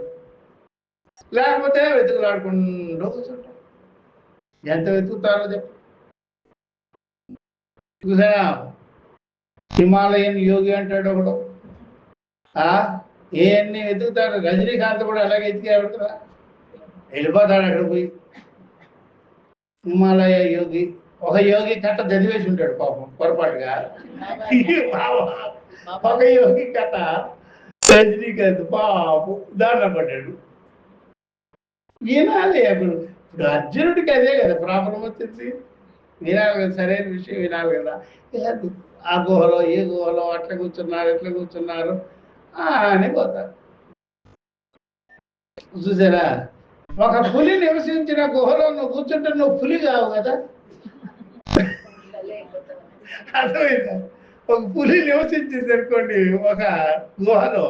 లేకపోతే వెతుకులాడుకుంటూ కూర్చుంటాం. ఎంత వెతుకుతారో చెప్పు. హిమాలయన్ యోగి అంటాడు ఒకడు. ఏన్ని వెతుకుతాడు. రజనీకాంత్ కూడా అలాగే ఎతికాడు కదా, వెళ్ళిపోతాడు అక్కడ పోయి. హిమాలయ యోగి, ఒక యోగి కథ చదివేసి ఉంటాడు పాపం పొరపాటుగా. ఒక యోగి కథ రజనీకాంత్ పాపం దారిలో పడ్డాడు. వినాలి అప్పుడు. ఇప్పుడు అర్జునుడికి అదే కదా ప్రాబ్లం వచ్చింది. వినాలి కదా, సరైన విషయం వినాలి కదా. ఆ గుహలో ఏ గుహలో అట్లా కూర్చున్నారు ఎట్లా కూర్చున్నారు అని పోతారు. చూసారా, ఒక పులి నివసించిన గుహలో నువ్వు కూర్చుంటే నువ్వు పులి కావు కదా. అర్థమైందా? ఒక పులి నివసించింది అనుకోండి ఒక గుహలో,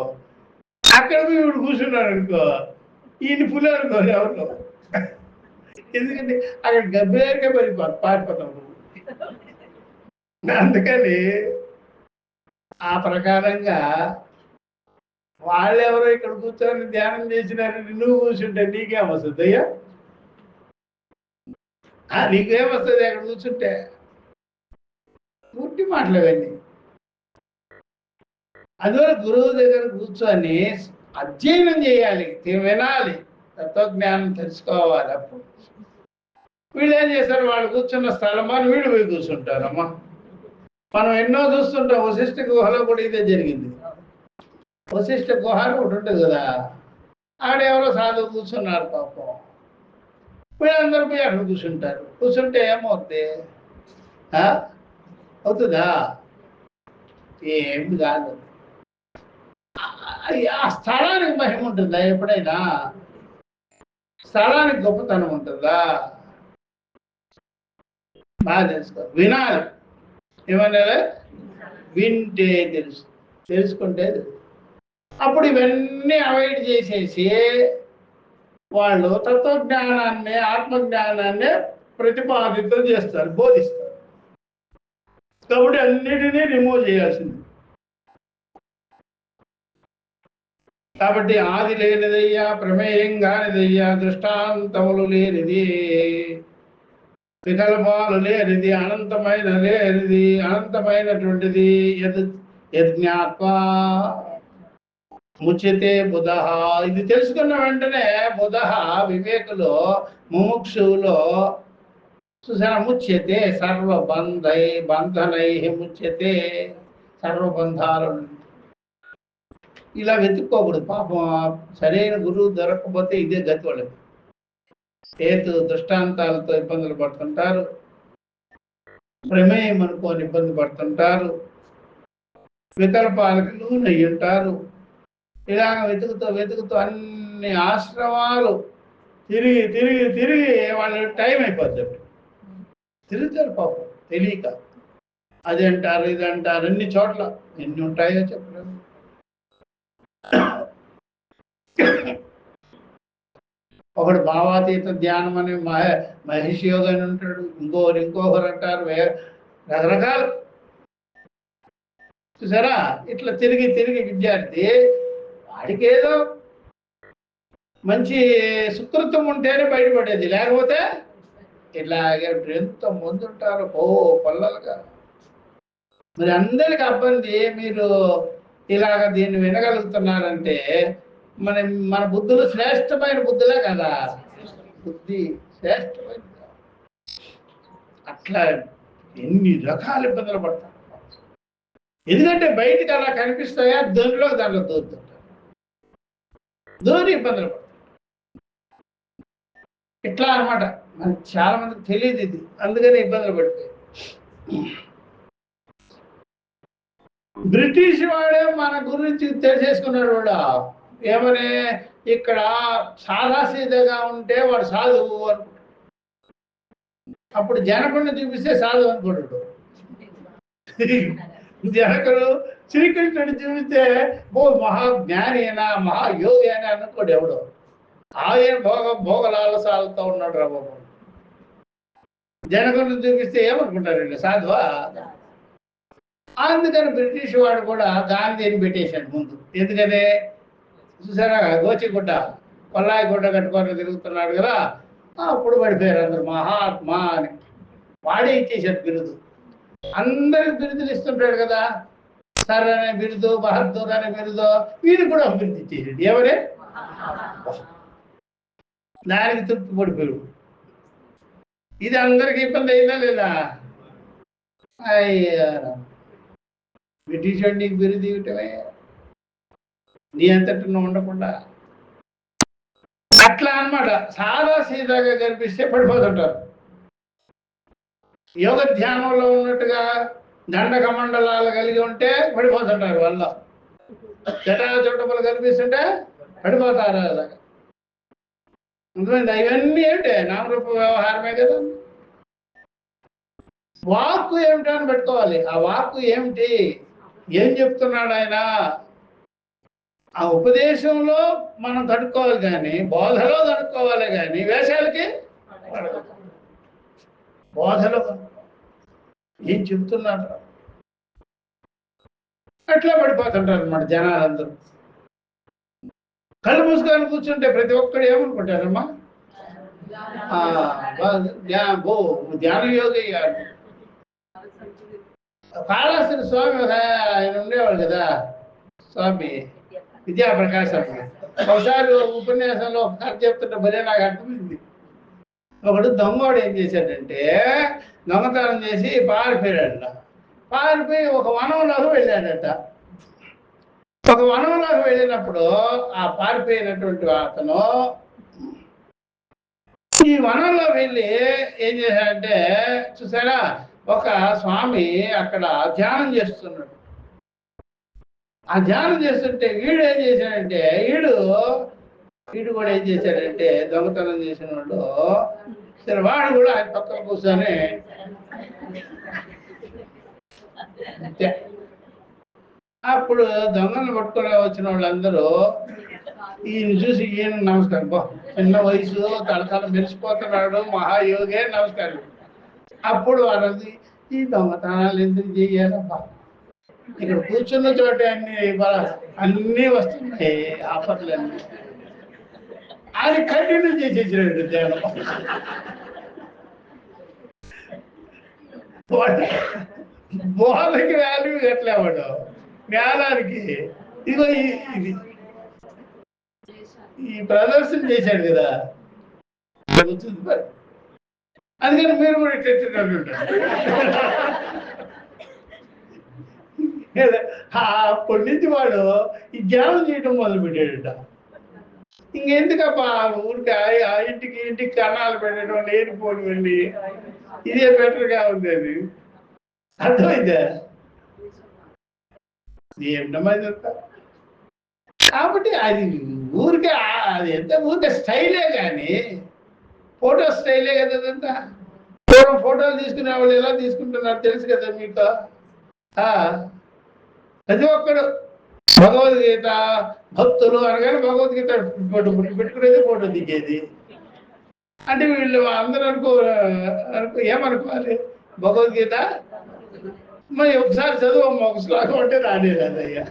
అక్కడ వీడు కూర్చున్నాడు అనుకో, ఈయన పులి అనుకోని ఎవరు. ఎందుకంటే అక్కడ గబ్బేగా పారిపోతావు. అందుకని ఆ ప్రకారంగా వాళ్ళెవరో ఇక్కడ కూర్చొని ధ్యానం చేసినారని నువ్వు కూర్చుంటే నీకేమొస్తుంది అయ్యా? నీకేమొస్తుంది అక్కడ కూర్చుంటే? పుట్టి మాటలేవండి. అందువల్ల గురువు దగ్గర కూర్చొని అధ్యయనం చేయాలి, వినాలి, తత్వజ్ఞానం తెలుసుకోవాలి. అప్పుడు వీళ్ళు ఏం చేస్తారు, వాళ్ళు కూర్చున్న స్థలం అని వీళ్ళు పోయి కూర్చుంటారమ్మా. మనం ఎన్నో చూస్తుంటాం. వశిష్ఠ గుహలో కూడా ఇదే జరిగింది. వశిష్ఠ గుహ ఒకటి ఉంటుంది కదా, ఆడెవరో సాధువు కూర్చున్నారు పాపం. వీళ్ళందరూ పోయి అక్కడ కూర్చుంటారు. కూర్చుంటే ఏమవుతుంది? అవుతుందా? ఏమి కాదు. ఆ స్థలానికి మహిమ ఉంటుందా? ఎప్పుడైనా స్థలానికి గొప్పతనం ఉంటుందా? బాగా తెలుసుకో. వినాలి, ఏమన్నా వింటే తెలుసు, తెలుసుకుంటే అప్పుడు ఇవన్నీ అవాయిడ్ చేసేసి వాళ్ళు తత్వజ్ఞానాన్ని ఆత్మజ్ఞానాన్ని ప్రతిపాదితం చేస్తారు, బోధిస్తారు. కాబట్టి అన్నిటినీ రిమూవ్ చేయాల్సింది. కాబట్టి ఆది లేనిదయ్యా, ప్రమేయం కానిదయ్యా, దృష్టాంతములు లేనిది, వికల్పాలు లేనిది, అనంతమైనటువంటిది. యజ్ఞాత్వా ముచ్యతే బుధ. ఇది తెలుసుకున్న వెంటనే బుధ వివేకులు ముముక్షువులో చూసారా, ముచ్యతే బంధనై ముచ్యతే, సర్వబంధాలు. ఇలా వెతుక్కోకూడదు. పాపం సరైన గురువు దొరకకపోతే ఇదే గతి వాళ్ళకి. దృష్టాంతాలతో ఇబ్బందులు పడుతుంటారు, ప్రమేయం అనుకోని ఇబ్బంది పడుతుంటారు, వికల్పాలకు లోనయ్యి ఉంటారు. ఇలాగ వెతుకుతూ అన్ని ఆశ్రమాలు తిరిగి తిరిగి తిరిగి వాళ్ళ టైం అయిపోద్ది. తిరుగుతారు పాపం తెలియక. అది అంటారు, ఇది అంటారు, అన్ని చోట్ల ఎన్ని ఉంటాయో చెప్పలేదు. ఒకడు భావాతీత ధ్యానం అని మహర్షి యోగ అని ఉంటాడు, ఇంకొకరు అంటారు, రకరకాలు. చూసారా, ఇట్లా తిరిగి తిరిగి విద్యార్థి వాడికి ఏదో మంచి సుకృతం ఉంటేనే బయటపడేది, లేకపోతే ఇట్లాగే ఎంత మంది ఉంటారు పల్లలుగా. మరి అందరికి అబ్బంది. మీరు ఇలాగ దీన్ని వినగలుగుతున్నారంటే మన బుద్ధులు శ్రేష్టమైన బుద్ధులే కదా. బుద్ధి శ్రేష్టమైన. అట్లా ఎన్ని రకాల ఇబ్బందులు పడతారు. ఎందుకంటే బయటికి అలా కనిపిస్తాయా, దాంట్లో దూరుతుంటారు, దూరి ఇబ్బందులు పడతారు. ఇట్లా అనమాట. మనకి చాలా మందికి తెలియదు ఇది, అందుకని ఇబ్బందులు పడిపోయి. బ్రిటిష్ వాడే మన గురించి తెలిసేసుకున్నాడు. కూడా ఏమని, ఇక్కడ సాదాసీదగా ఉంటే వాడు సాధువు అనుకుంటాడు. అప్పుడు జనకుడిని చూపిస్తే సాధువు అనుకుంటాడు. జనకుడు శ్రీకృష్ణుడిని చూపిస్తే మహాజ్ఞాని అయినా మహాయోగి అని అనుకోడు ఎవడు. ఆయన భోగలాలసాలతో ఉన్నాడు రా బాబు. జనకుడిని చూపిస్తే ఏమనుకుంటారండి, సాధువా? అందుకని బ్రిటిష్ వాడు కూడా గాంధీని పెట్టేశాడు ముందు. ఎందుకని చూసారా, గోచిగుడ్డ కొల్లాయి గుడ్డ కట్టుకొని తిరుగుతున్నాడు కదా, అప్పుడు పడిపోయారు అందరు మహాత్మా అని. వాడే ఇచ్చేసాడు బిరుదు. అందరికి బిరుదులు ఇస్తుంటాడు కదా, సర్ అనే బిరుదు, బహద్దూర్ అనే బిరుదు, వీరికి కూడా బిరుదు ఇచ్చేసాడు. ఎవరే దానికి తృప్తి పడిపోయాడు. ఇది అందరికి ఇబ్బంది అయిందా లేదా? అయ్యా, బ్రిటిష్ వాడు నీకు బిరుదు ఇవ్వటమే, నీ అంతటి నువ్వు ఉండకుండా. అట్లా అనమాట. సాదా సీదాగా కనిపిస్తే పడిపోతుంటారు. యోగ ధ్యానంలో ఉన్నట్టుగా దండక మండలాలు కలిగి ఉంటే పడిపోతుంటారు. వల్ల జటా చుట్టపులు కనిపిస్తుంటే పడిపోతారు. అలాగా ఇవన్నీ ఏమిటే నామరూప వ్యవహారమే కదా. వాక్కు ఏమిటో అని పెట్టుకోవాలి. ఆ వాక్కు ఏమిటి, ఏం చెప్తున్నాడు ఆయన, ఆ ఉపదేశంలో మనం తడుక్కోవాలి కానీ, బోధలో తడుక్కోవాలి కానీ వేషాలకి బోధలో ఏం చెప్తున్నారు అట్లా పడిపోతుంటారు అన్నమాట జనాలందరూ. కళ్ళు మూసుకొని కూర్చుంటే ప్రతి ఒక్కడు ఏమనుకుంటారమ్మా, ధ్యాన యోగి గారు. కాళహస్తి స్వామి ఆయన ఉండేవాడు కదా, స్వామి విద్యాప్రకాశం. ఒకసారి ఉపన్యాసంలో ఒక కథ చెప్తుంటే భలే నాకు అర్థమైంది. ఒకడు దొంగోడు ఏం చేశాడంటే, దొంగతనం చేసి పారిపోయాడట. పారిపోయి ఒక వనంలోకి వెళ్ళాడట. ఒక వనంలోకి వెళ్ళినప్పుడు ఆ పారిపోయినటువంటి అతను ఈ వనంలో వెళ్ళి ఏం చేశాడంటే, చూసారా, ఒక స్వామి అక్కడ ధ్యానం చేస్తున్నాడు. ఆ ధ్యానం చేస్తుంటే వీడు ఏం చేశాడంటే, వీడు కూడా ఏం చేశాడంటే, దొంగతనం చేసిన వాడు సరే వాడు కూడా ఆయన పక్కన కూర్చొని అంతే. అప్పుడు దొంగలు పట్టుకునే వచ్చిన వాళ్ళందరూ ఈయన చూసి ఈయన నమస్కారం, చిన్న వయసు తలతల మెరిసిపోతున్నాడు మహాయోగే నమస్కారం. అప్పుడు వాళ్ళది ఈ దొంగతనాలు ఎందుకు చెయ్యాలబ్బా, ఇక్కడ కూర్చున్న చోటే అన్ని వస్తున్నాయి ఆఫర్లన్నీ అది కంటిన్యూ చేసేసినట్టు ధ్యానం. బోధకి వాల్యూ ఎట్లేవాడు, జ్ఞానానికి ఇగో ఇది ఈ ప్రదర్శన చేశాడు కదా, అందుకని మీరు కూడా తెచ్చినట్టు అప్పటి నుంచి వాడు ఈ ధ్యానం చేయడం మొదలు పెట్టాడట. ఇంకెందుకబ్బా ఊరికి ఆ ఇంటికి కన్నాలు పెట్టడం, లేనిపోని వెళ్ళి ఇదే బెటర్గా ఉంది. అది అర్థమైందా? ఏమిటమ్మా కాబట్టి అది ఊరికే అది ఎంత ఊరికే స్టైలే కానీ ఫోటో స్టైలే కదా అదంతా. పూర్వం ఫోటోలు తీసుకునే వాళ్ళు ఎలా తీసుకుంటున్నారు తెలుసు కదా మీకు. ప్రతి ఒక్కడు భగవద్గీత భక్తులు అనగానే భగవద్గీత ఫోటో పెట్టుకునేది, ఫోటో దిగేది. అంటే వీళ్ళు అందరూ ఏమనుకోవాలి, భగవద్గీత మరి ఒకసారి చదువు ఒక శ్లోకం అంటే రాలేదు అదయ్యా.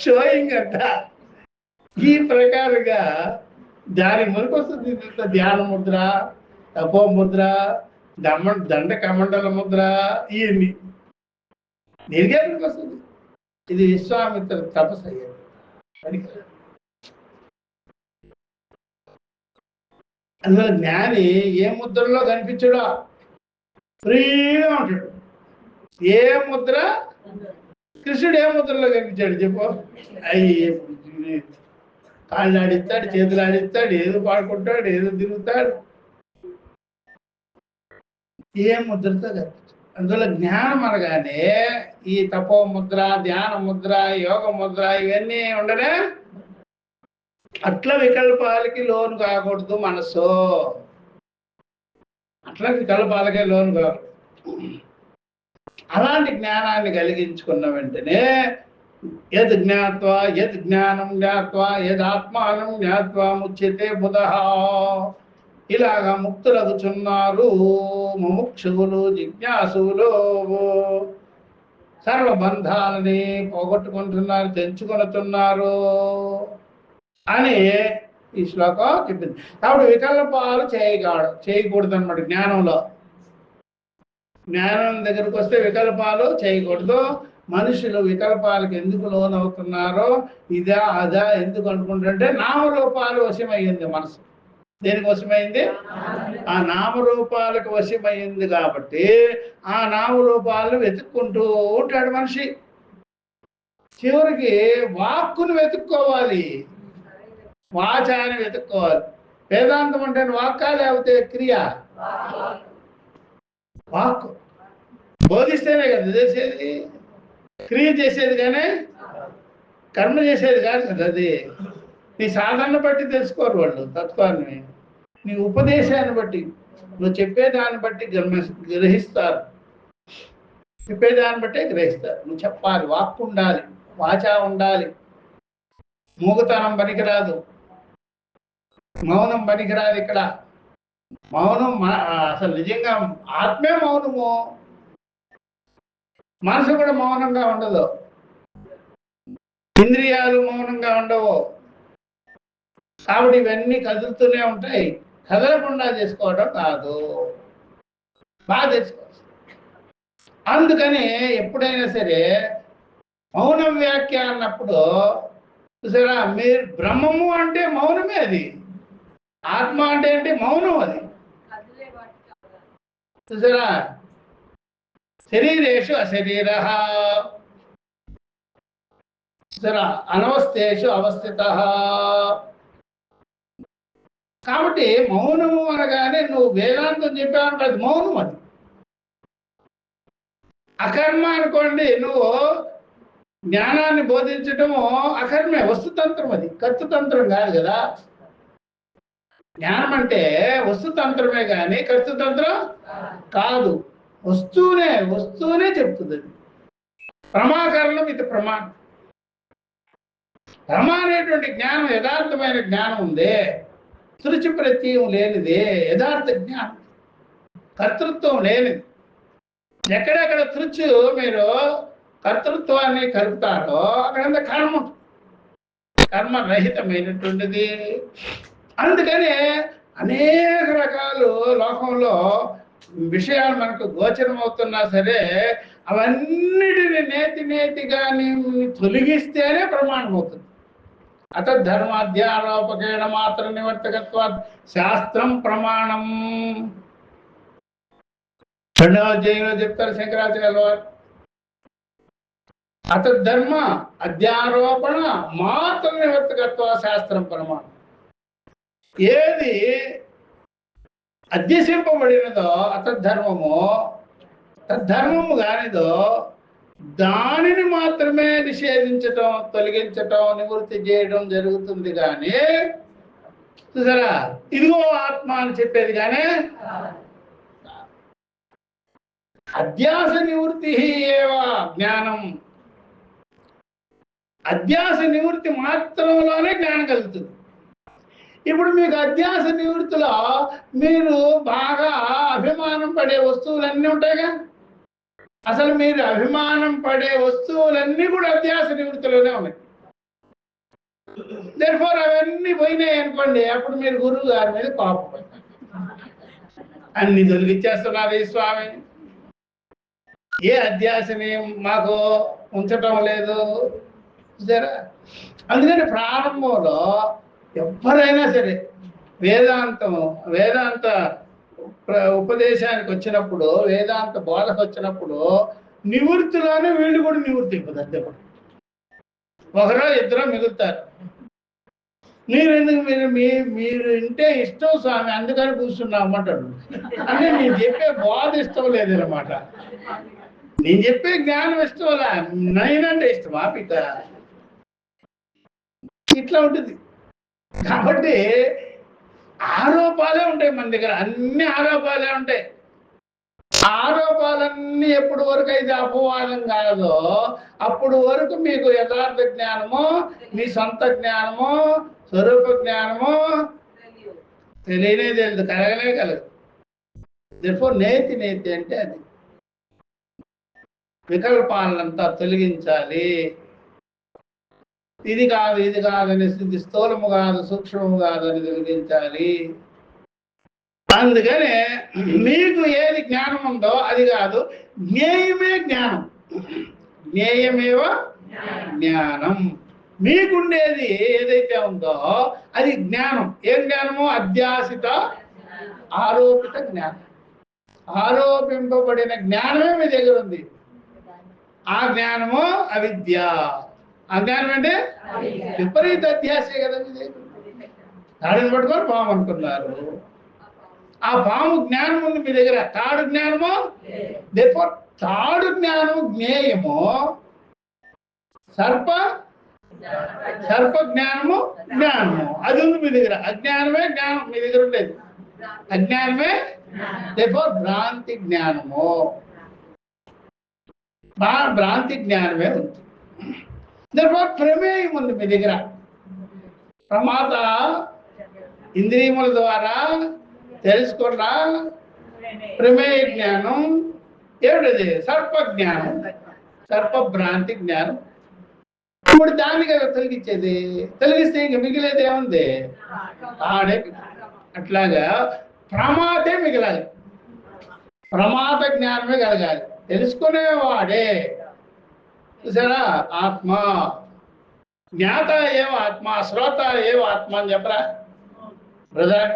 షోయింగ్ అంట. ఈ ప్రకారంగా దానికి మనకు వస్తుంది ధ్యాన ముద్ర, తపో ముద్ర, దండ కమండల ముద్ర, ఇవన్నీ దీనికే మనకు వస్తుంది. ఇది విశ్వామిత్ర తపస్సు అయ్యాడు. అందువల్ల జ్ఞాని ఏ ముద్రలో కనిపించడో ఫ్రీగా ఉంటాడు. ఏ ముద్ర, కృష్ణుడు ఏ ముద్రలో కనిపించాడు చెప్పు? కాళ్ళు ఆడిస్తాడు, చేతులు ఆడిస్తాడు, ఏదో పాడుకుంటాడు, ఏదో తిరుగుతాడు. ఏ ముద్రతో కనిపించాడు. అందువల్ల జ్ఞానం అనగానే ఈ తపో ముద్ర, ధ్యాన ముద్ర, యోగ ముద్ర ఇవన్నీ ఉండనే అట్లా వికల్పాలకి లోను కాకూడదు మనసు. అట్లా వికల్పాలకే లోను కాకూడదు. అలాంటి జ్ఞానాన్ని కలిగించుకున్న వెంటనే యద్ జ్ఞాత్వా యద్ జ్ఞానం జ్ఞాత్వా యదాత్మానం జ్ఞాత్వా ముచ్యతే బుధః. ఇలాగా ముక్తులగుచున్నారు ముముక్షువులు, జిజ్ఞాసువులు. సర్వబంధాలని పోగొట్టుకుంటున్నారు, తెంచుకొనుతున్నారు అని ఈ శ్లోకం చెప్పింది. కాబట్టి వికల్పాలు చేయకూడదు అన్నమాట జ్ఞానంలో. జ్ఞానం దగ్గరకు వస్తే వికల్పాలు చేయకూడదు. మనుషులు వికల్పాలకు ఎందుకు లోనవుతున్నారో, ఇదా అదా ఎందుకు అనుకుంటుంటే నామరూపాలు వశమయ్యింది మనసు. దేనికి వశమైంది? ఆ నామరూపాలకు వశమైంది. కాబట్టి ఆ నామరూపాలను వెతుక్కుంటూ ఉంటాడు మనిషి. చివరికి వాక్కును వెతుక్కోవాలి, వాచాన్ని వెతుక్కోవాలి. వేదాంతం అంటే వాక్కా లేకపోతే క్రియ? వాక్కు బోధిస్తేనే కదా చేసేది, క్రియ చేసేది కానీ కర్మ చేసేది కాదు కదా. అది నీ సాధన బట్టి తెలుసుకోరు వాళ్ళు తత్వాన్ని. నీ ఉపదేశాన్ని బట్టి, నువ్వు చెప్పేదాన్ని బట్టి గ్రహిస్తారు. చెప్పేదాన్ని బట్టే గ్రహిస్తారు. నువ్వు చెప్పాలి, వాక్కు ఉండాలి, వాచా ఉండాలి. మూగతనం పనికిరాదు, మౌనం పనికిరాదు. ఇక్కడ మౌనం అసలు నిజంగా ఆత్మే మౌనము, మనసు కూడా మౌనంగా ఉండదు, ఇంద్రియాలు మౌనంగా ఉండవు. కాబట్టి ఇవన్నీ కదులుతూనే ఉంటాయి. కదలకుండా చేసుకోవడం కాదు, బాగా తెలుసుకోవచ్చు. అందుకని ఎప్పుడైనా సరే మౌనం వ్యాఖ్య అన్నప్పుడు చూసారా, మీరు బ్రహ్మము అంటే మౌనమే, అది ఆత్మ అంటే ఏంటి? మౌనం. అది చూసారా, శరీరేషు అశరీర, చూసారా, అనవస్థేషు అవస్థిత. కాబట్టి మౌనము అనగానే నువ్వు వేదాంతం చెప్పావు, అది మౌనం. అది అకర్మ అనుకోండి. నువ్వు జ్ఞానాన్ని బోధించటము అకర్మే, వస్తుతంత్రం. అది కర్తృతంత్రం కాదు కదా. జ్ఞానం అంటే వస్తుతంత్రమే కానీ కర్తృతంత్రం కాదు. వస్తూనే చెప్తుంది అది. ప్రమాకరణం ఇది ప్రమాణం. ప్రమా అనేటువంటి జ్ఞానం యథార్థమైన జ్ఞానం ఉందే, తృచి ప్రత్యయం లేనిదే యథార్థ జ్ఞానం, కర్తృత్వం లేనిది. ఎక్కడెక్కడ తృచు మీరు కర్తృత్వాన్ని కలుపుతారో అక్కడంతా కర్మ, కర్మరహితమైనటువంటిది. అందుకనే అనేక రకాలు లోకంలో విషయాలు మనకు గోచరం అవుతున్నా సరే అవన్నిటిని నేతిగా తొలగిస్తేనే ప్రమాణం అవుతుంది. అతద్ధర్మాధ్యారోపకేణ మాత్ర నివర్తకత్వాత్ శాస్త్రం ప్రమాణం. 2వ అధ్యాయంలో చెప్తారు శంకరాచార్యుల వారు. అతద్ధర్మ అధ్యారోపణ మాత్ర నివర్తకత్వ శాస్త్రం ప్రమాణం. ఏది అధ్యసింపబడినదో అతద్ధర్మము, తద్ధర్మము కానిదో దానిని మాత్రమే నిషేధించటం, తొలగించటం, నివృత్తి చేయడం జరుగుతుంది. కానీ చూసారా, ఇదిగో ఆత్మ అని చెప్పేది కానీ అధ్యాస నివృత్తి ఏవ జ్ఞానం. అధ్యాస నివృత్తి మాత్రంలోనే జ్ఞానం కలుగుతుంది. ఇప్పుడు మీకు అధ్యాస నివృత్తిలో మీరు బాగా అభిమానం పడే వస్తువులన్నీ ఉంటాయిగా. అసలు మీరు అభిమానం పడే వస్తువులన్నీ కూడా అధ్యాస నివృత్తిలోనే ఉన్నాయి. దేర్ఫోర్ అవన్నీ పోయినాయి అనుకోండి, అప్పుడు మీరు గురువు గారి మీద కోపం, అన్ని తొలగిచ్చేస్తున్నారు ఈ స్వామి, ఏ అధ్యాసని మాకు ఉంచటం లేదు. సరే, అందుకని ప్రారంభంలో ఎవరైనా సరే వేదాంత ఉపదేశానికి వచ్చినప్పుడు, వేదాంత బోధకు వచ్చినప్పుడు నివృత్తిలోనే వీళ్ళు కూడా నివృత్తి అయిపోతుంది. అంతే కూడా ఒకరో ఇద్దరో మిగులుతారు. మీరు ఎందుకు మీరు ఇంటే ఇష్టం స్వామి అందుకని కూర్చున్నామంటాడు. అంటే నేను చెప్పే బోధ ఇష్టం లేదనమాట. నేను చెప్పే జ్ఞానం ఇష్టంలా, నైనంటే ఇష్టమా పిత, ఇట్లా ఉంటుంది. కాబట్టి ఆరోపాలే ఉంటాయి మన దగ్గర, అన్ని ఆరోపాలే ఉంటాయి. ఆరోపాలన్నీ ఎప్పుడు వరకు అయితే అపవాదం కాదో అప్పుడు వరకు మీకు యథార్థ జ్ఞానము, మీ సొంత జ్ఞానము, స్వరూప జ్ఞానము తెలియనే తెలియదు, కలగనే కలగదు. దేర్ఫోర్ నేతి అంటే అది వికల్పాలంతా తొలగించాలి. ఇది కాదని స్థూలము కాదు, సూక్ష్మము కాదు అని తొలగించాలి. అందుకనే మీకు ఏది జ్ఞానం ఉందో అది కాదు, జ్ఞేయమే జ్ఞానం. జ్ఞేయమేవ జ్ఞానం. మీకుండేది ఏదైతే ఉందో అది జ్ఞానం. ఏం జ్ఞానము? అధ్యాసిత ఆరోపిత జ్ఞానం. ఆరోపింపబడిన జ్ఞానమే మీ దగ్గర ఉంది. ఆ జ్ఞానము అవిద్య. ఆ జ్ఞానం అంటే విపరీత అధ్యాసే కదా మీ దగ్గర. తాడుని పట్టుకొని పాము అనుకున్నారు. ఆ పాము జ్ఞానం ఉంది మీ దగ్గర, తాడు జ్ఞానము. దేర్ఫోర్ తాడు జ్ఞానము జ్ఞేయము, సర్ప జ్ఞానము అది ఉంది మీ దగ్గర. అజ్ఞానమే జ్ఞానం మీ దగ్గర ఉండేది, అజ్ఞానమే. దేర్ఫోర్ భ్రాంతి జ్ఞానము, భ్రాంతి జ్ఞానమే ఉంది. దేర్ఫోర్ ప్రమేయం ఉంది మీ దగ్గర. ప్రమాత ఇంద్రియముల ద్వారా తెలుసుకున్న ప్రమేయ జ్ఞానం ఏమిటది? సర్ప జ్ఞానం, సర్ప భ్రాంతి జ్ఞానం. ఇప్పుడు దాన్ని కదా తొలగించేది. తొలగిస్తే ఇంక మిగిలేది ఏముంది? ఆడే. అట్లాగా ప్రమాదే మిగలాలి, ప్రమాద జ్ఞానమే కలగాలి. తెలుసుకునేవాడే చూసారా ఆత్మ. జ్ఞాత ఏవ ఆత్మ, శ్రోత ఏవ ఆత్మ అని చెప్పరా ప్రధాన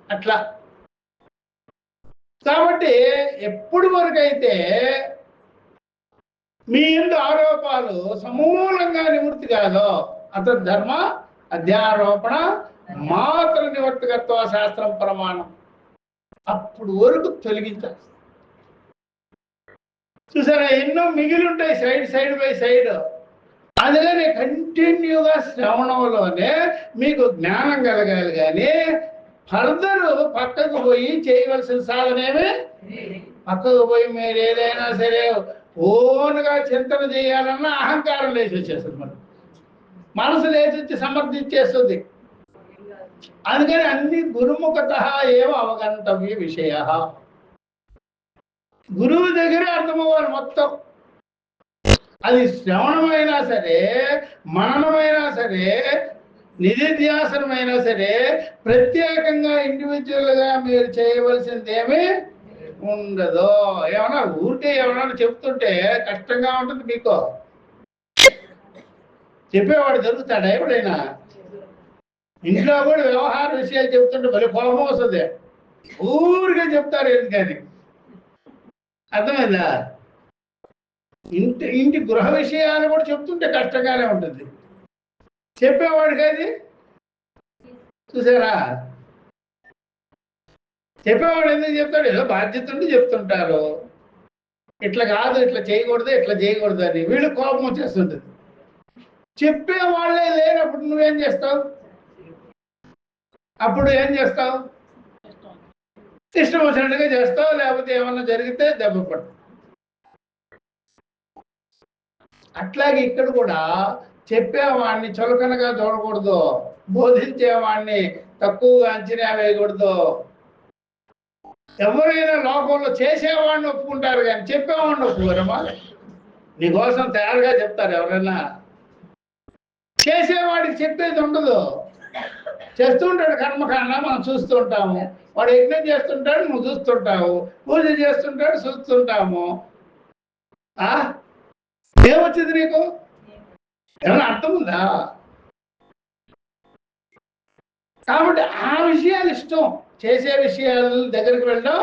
అట్లా. కాబట్టి ఎప్పుడు వరకైతే మీ యందు ఆరోపాలు సమూలంగా నివృత్తి కాదో అతద్ధర్మ అధ్యారోపణ మాత్ర నివర్తకత్వ శాస్త్రం ప్రమాణం, అప్పుడు వరకు తొలగించాలి. చూసారా, ఎన్నో మిగిలి ఉంటాయి సైడ్ బై సైడ్. అందుకని కంటిన్యూగా శ్రవణంలోనే మీకు జ్ఞానం కలగాలి. కానీ ఫర్దర్ పక్కకు పోయి చేయవలసిన సాధనేమే. పక్కకు పోయి మీరు ఏదైనా సరే ఓన్గా చింతన చేయాలన్నా అహంకారం లేచి వచ్చేస్తుంది. మనసు లేచి వచ్చి సమర్థించేస్తుంది. అందుకని అన్ని గురుముఖత ఏవ అవగంతవ్య విషయ. గురువు దగ్గరే అర్థమవ్వాలి మొత్తం. అది శ్రవణమైనా సరే, మననమైనా సరే, నిధిధ్యాసనమైనా సరే, ప్రత్యేకంగా ఇండివిజువల్గా మీరు చేయవలసింది ఏమీ ఉండదు. ఏమన్నా ఊరికే ఏమన్నా చెప్తుంటే కష్టంగా ఉంటుంది మీకు. చెప్పేవాడు దొరుకుతాడా ఎవడైనా? ఇంట్లో కూడా వ్యవహార విషయాలు చెప్తుంటే భలే కోపం వస్తుంది. ఊరికే చెప్తారు ఎందుకని. అర్థమైందా? ఇంటి గృహ విషయాలు కూడా చెప్తుంటే కష్టంగానే ఉంటుంది. చెప్పేవాడికి అది చూసారా? చెప్పేవాడు ఎందుకు చెప్తాడు? ఏదో బాధ్యత ఉండి చెప్తుంటారు. ఇట్లా కాదు, ఇట్లా చేయకూడదు, ఇట్లా చేయకూడదు అని వీళ్ళు కోపం వచ్చేస్తుంటుంది. చెప్పేవాళ్లే లేనప్పుడు నువ్వేం చేస్తావు? అప్పుడు ఏం చేస్తావు? ఇష్టం వచ్చినట్టుగా చేస్తావు, లేకపోతే ఏమన్నా జరిగితే దెబ్బ పడు. అట్లాగే ఇక్కడ కూడా చెప్పేవాడిని చులకనగా చూడకూడదు, బోధించేవాడిని తక్కువగా అంచనా వేయకూడదు. ఎవరైనా లోకంలో చేసేవాడిని ఒప్పుకుంటారు కానీ చెప్పేవాడిని ఒప్పుకోరమ్మా. నీకోసం తయారుగా చెప్తారు ఎవరైనా. చేసేవాడికి చెప్పేది ఉండదు. చేస్తుంటాడు కర్మకాండ, మనం చూస్తూ ఉంటాము. వాడు యజ్ఞం చేస్తుంటాడు, నువ్వు చూస్తుంటావు. పూజ చేస్తుంటాడు, చూస్తుంటాము. ఏమొచ్చింది నీకు? ఏమైనా అర్థం ఉందా? కాబట్టి ఆ విషయాలు ఇష్టం. చేసే విషయాల దగ్గరికి వెళ్ళడం,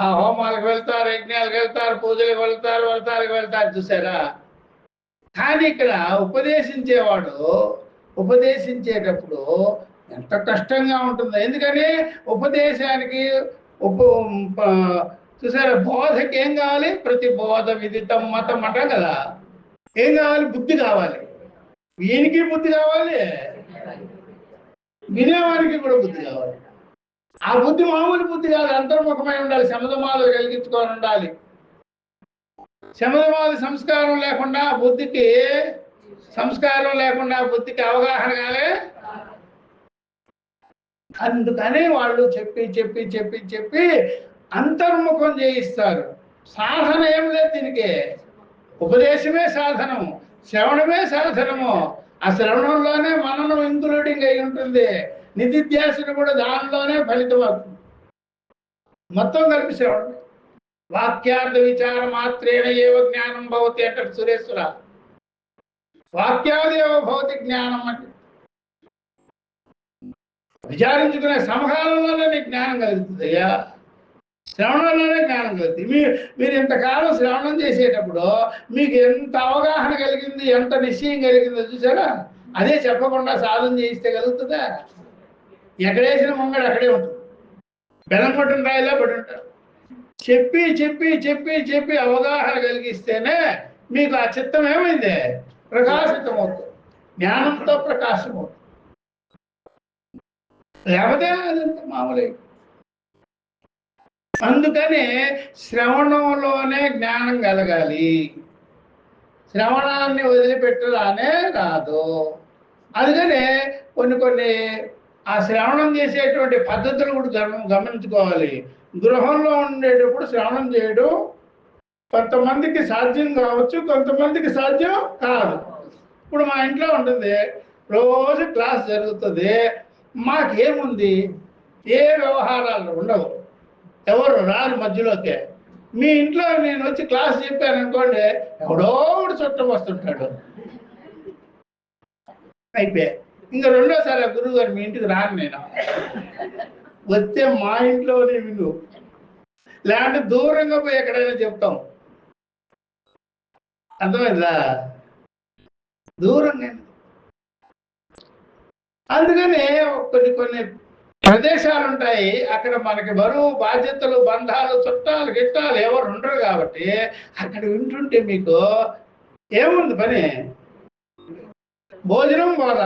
ఆ హోమాలకు వెళ్తారు, యజ్ఞాలకు వెళ్తారు, పూజలకు వెళ్తారు, వ్రతాలకు వెళ్తారు, చూసారా? కానీ ఇక్కడ ఉపదేశించేవాడు ఉపదేశించేటప్పుడు ఎంత కష్టంగా ఉంటుందో. ఎందుకని ఉపదేశానికి చూసారా, బోధకి ఏం కావాలి? ప్రతి బోధ విదితం మతం అంటాం కదా. ఏం కావాలి? బుద్ధి కావాలి. వీనికి బుద్ధి కావాలి, వినేవానికి కూడా బుద్ధి కావాలి. ఆ బుద్ధి మామూలు బుద్ధి కాదు, అంతర్ముఖమై ఉండాలి, శమధమాలు కలిగించుకొని ఉండాలి. శమధమాలు సంస్కారం లేకుండా బుద్ధికి, సంస్కారం లేకుండా బుద్ధికి అవగాహన కాలే. అందుకనే వాళ్ళు చెప్పి చెప్పి చెప్పి చెప్పి అంతర్ముఖం చేయిస్తారు. సాధన ఏం లేదు దీనికి. ఉపదేశమే సాధనము, శ్రవణమే సాధనము. ఆ శ్రవణంలోనే మననం ఇంక్లూడింగ్ అయి ఉంటుంది. నిధిధ్యాసన కూడా దానిలోనే ఫలితం అవుతుంది. మొత్తం కలిపి శ్రవణం. వాక్యార్థ విచార మాత్రేణ ఏవ జ్ఞానం భవతి అంటారు సురేశ్వర. వాక్యాదేవ భవతి జ్ఞానం అంటే విచారించుకునే సమకాలంలోనే నీకు జ్ఞానం కలుగుతుంది. అయ్యా, శ్రవణంలోనే జ్ఞానం కలుగుతుంది. మీరు ఇంతకాలం శ్రవణం చేసేటప్పుడు మీకు ఎంత అవగాహన కలిగింది, ఎంత నిశ్చయం కలిగిందో చూసారా? అదే చెప్పకుండా సాధన చేయిస్తే కలుగుతుందా? ఎక్కడేసిన ముంగడు అక్కడే ఉంటుంది. బెల్లం పట్టిన రాయిలా పడి ఉంటారు. చెప్పి చెప్పి చెప్పి చెప్పి అవగాహన కలిగిస్తేనే మీకు ఆ చిత్తం ఏమైంది? ప్రకాశితం అవుతుంది, జ్ఞానంతో ప్రకాశం అవుతుంది. లేకపోతే అదంతా మామూలు. అందుకనే శ్రవణంలోనే జ్ఞానం కలగాలి. శ్రవణాన్ని వదిలిపెట్టరానే రాదు. అందుకనే కొన్ని ఆ శ్రవణం చేసేటువంటి పద్ధతులు కూడా గమనించుకోవాలి. గృహంలో ఉండేటప్పుడు శ్రవణం చేయడం కొంతమందికి సాధ్యం కావచ్చు, కొంతమందికి సాధ్యం కాదు. ఇప్పుడు మా ఇంట్లో ఉంటుంది, రోజు క్లాస్ జరుగుతుంది. మాకేముంది, ఏ వ్యవహారాలు ఉండవు, ఎవరు రారు మధ్యలోకే. మీ ఇంట్లో నేను వచ్చి క్లాస్ చెప్పాను అనుకోండి, ఎవడో ఒకడు చుట్టం వస్తుంటాడు. అయిపోయా. ఇంకా రెండోసారి గురువు గారు మీ ఇంటికి రాను, నేను వస్తే మా ఇంట్లోనే విను, లేదంటే దూరంగా పోయి ఎక్కడైనా చెప్తాం. అర్థమైందా? దూరంగా. అందుకనే కొన్ని ప్రదేశాలు ఉంటాయి, అక్కడ మనకి బరువు, బాధ్యతలు, బంధాలు, చుట్టాలు, గిట్టాలు ఎవరు ఉండరు కాబట్టి అక్కడ వింటుంటే మీకు ఏముంది పని? భోజనం బోధ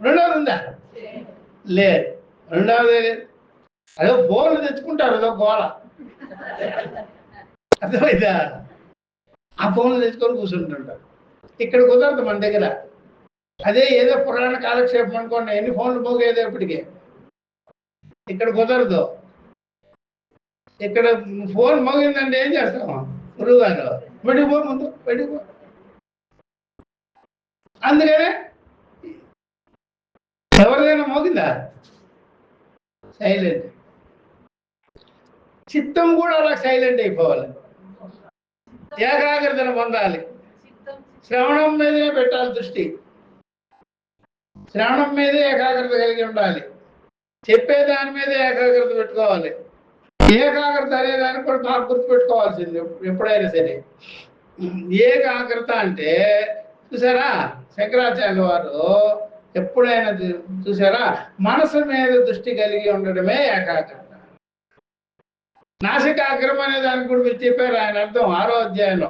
రెండోది ఉందా? లేదు. రెండవది అదో బోర్లు తెచ్చుకుంటారు, అదో గోళ. అర్థమైందా? ఆ ఫోన్లు తెచ్చుకొని కూర్చుంటుంటారు. ఇక్కడ కుదరదు మన దగ్గర. అదే ఏదో పురాణ కాలక్షేపం అనుకోండి, ఎన్ని ఫోన్లు పోగేదో ఇప్పటికే. ఇక్కడ కుదరదు. ఇక్కడ ఫోన్ మోగిందంటే ఏం చేస్తాము? గురువు గారు వెళ్ళిపో, ముందు వెళ్ళిపో. అందుకనే ఎవరిదైనా మోగిందా? సైలెంట్. చిత్తం కూడా అలా సైలెంట్ అయిపోవాలి, ఏకాగ్రతను పొందాలి. శ్రవణం మీదనే పెట్టాలి దృష్టి. శ్రవణం మీదే ఏకాగ్రత కలిగి ఉండాలి. చెప్పే దాని మీదే ఏకాగ్రత పెట్టుకోవాలి. ఏకాగ్రత అనేదానికి కూడా బాగా గుర్తుపెట్టుకోవాల్సింది ఎప్పుడైనా సరే. ఏకాగ్రత అంటే చూసారా, శంకరాచార్య వారు ఎప్పుడైనా చూసారా, మనసు మీద దృష్టి కలిగి ఉండడమే ఏకాగ్రత. నాసికాగ్రం అనే దానికి కూడా మీరు చెప్పారు ఆయన అర్థం 6వ అధ్యాయంలో.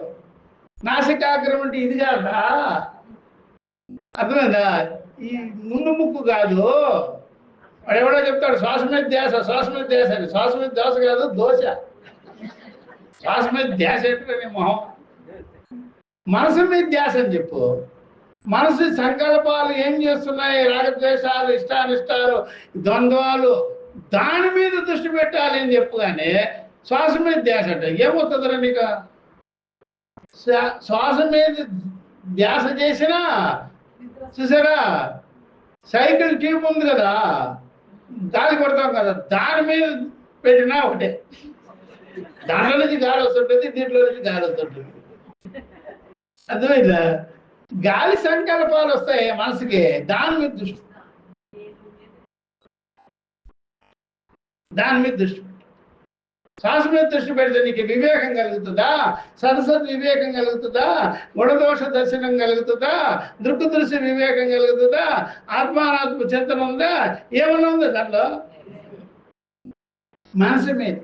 నాసికాగ్రం అంటే ఇది కాదా, అర్థమైందా? ఈ ముందు ముక్కు కాదు. వాడు ఎవడో చెప్తాడు శ్వాస మీద ధ్యాస, శ్వాస మీద ధ్యాస అని. శ్వాస మీద ధ్యాస కాదు, దోశ. శ్వాస మీద ధ్యాస ఏంటని మొహం. మనసు మీద ధ్యాస అని చెప్పు. మనసు సంకల్పాలు ఏం చేస్తున్నాయి, రాగద్వేషాలు, ఇష్టానిష్టాలు, ద్వంద్వాలు, దాని మీద దృష్టి పెట్టాలి అని చెప్పు. కానీ శ్వాస మీద ధ్యాస అంటే ఏమవుతుందిరా నీకు? శ్వాస మీద ధ్యాస చేసినా చూసారా, సైకిల్ ట్యూబ్ ఉంది కదా, గాలి కొడతాం కదా, దాని మీద పెట్టినా ఒకటే. దాంట్లో నుంచి గాలి వస్తుంటుంది, దీంట్లో నుంచి గాలి వస్తుంటుంది. అర్థమైందా? గాలి సంకల్పాలు వస్తాయి మనసుకి, దాని మీద దృష్టి, దాని మీద దృష్టి. శ్వాస మీద దృష్టి పెడితే నీకు వివేకం కలుగుతుందా? సరసత్ వివేకం కలుగుతుందా? గుణదోష దర్శనం కలుగుతుందా? దృక్దృశ్య వివేకం కలుగుతుందా? ఆత్మానాత్మ చింతన ఉందా? ఏమన్నా ఉందా దాంట్లో? మనసు మీద.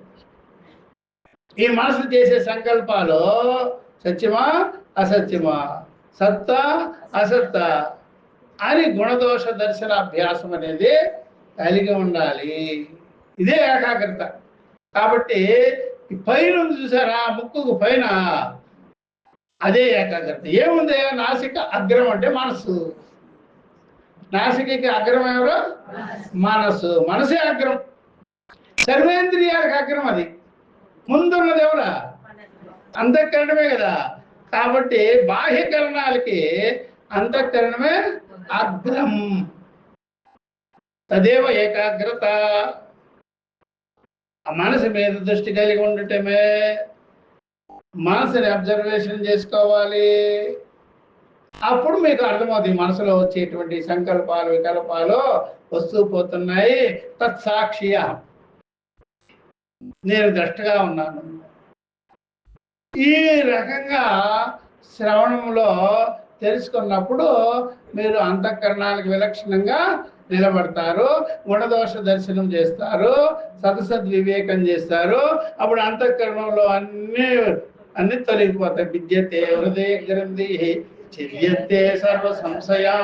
ఈ మనసు చేసే సంకల్పాలు సత్యమా అసత్యమా, సత్తా అసత్తా అని గుణదోష దర్శన అభ్యాసం అనేది కలిగి ఉండాలి. ఇదే ఏకాగ్రత. కాబట్టి ఈ పైన ఉంది చూసారా, ముక్కుకు పైన, అదే ఏకాగ్రత. ఏముంది? నాసిక అగ్రం అంటే మనసు. నాసికకి అగ్రం ఎవరు? మనసు. మనసే అగ్రం. సర్వేంద్రియాలకు అగ్రం. అది ముందున్నది ఎవరా? అంతఃకరణమే కదా. కాబట్టి బాహ్యకరణాలకి అంతఃకరణమే అగ్రం. తదేవ ఏకాగ్రత. ఆ మనసు మీద దృష్టి కలిగి ఉండటమే. మనసుని అబ్జర్వేషన్ చేసుకోవాలి. అప్పుడు మీకు అర్థమవుతుంది మనసులో వచ్చేటువంటి సంకల్పాలు వికల్పాలు వస్తూ పోతున్నాయి. తత్సాక్షియ, నేను ద్రష్టగా ఉన్నాను. ఈ రకంగా శ్రవణంలో తెలుసుకున్నప్పుడు మీరు అంతఃకరణాలకు విలక్షణంగా నిలబడతారు, గుణదోష దర్శనం చేస్తారు, సదసద్వివేకం చేస్తారు. అప్పుడు అంతఃకరణంలో అన్ని తొలగిపోతాయి. విద్యతే హృదయ గ్రంథి ఛిద్యంతే సర్వ సంశయా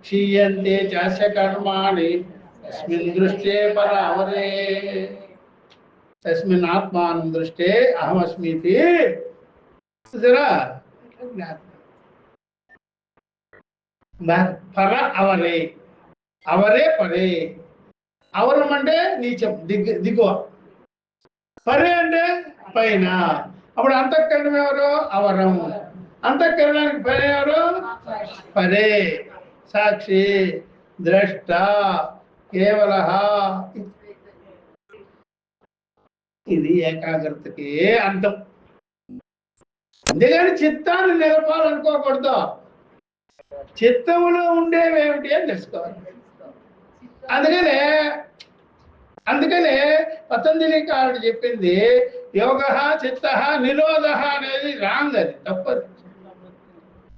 క్షీయంతే చాస్య కర్మాణి తస్మిన్ దృష్టే పరావరే తస్మిన్ ఆత్మానం దృష్టే అహమస్మితి. పర అవరే, అవరే పరే. అవరం అంటే నీచం, దిగువ. పరే అంటే పైన. అప్పుడు అంతఃకరణం ఎవరు? అవరం. అంతఃకరణానికి పైన ఎవరు? పరే. సాక్షి, ద్రష్ట, కేవల. ఇది ఏకాగ్రతకి అర్థం. అంతేగాని చిత్తాన్ని నిలపాలనుకోకూడదు. చిత్తములో ఉండేవేమిటి అని తెలుసుకోవాలి. అందుకనే పతంజలికారుడు చెప్పింది యోగ చిత్త నిరోధ అనేది రాంగ్, అది తప్పదు.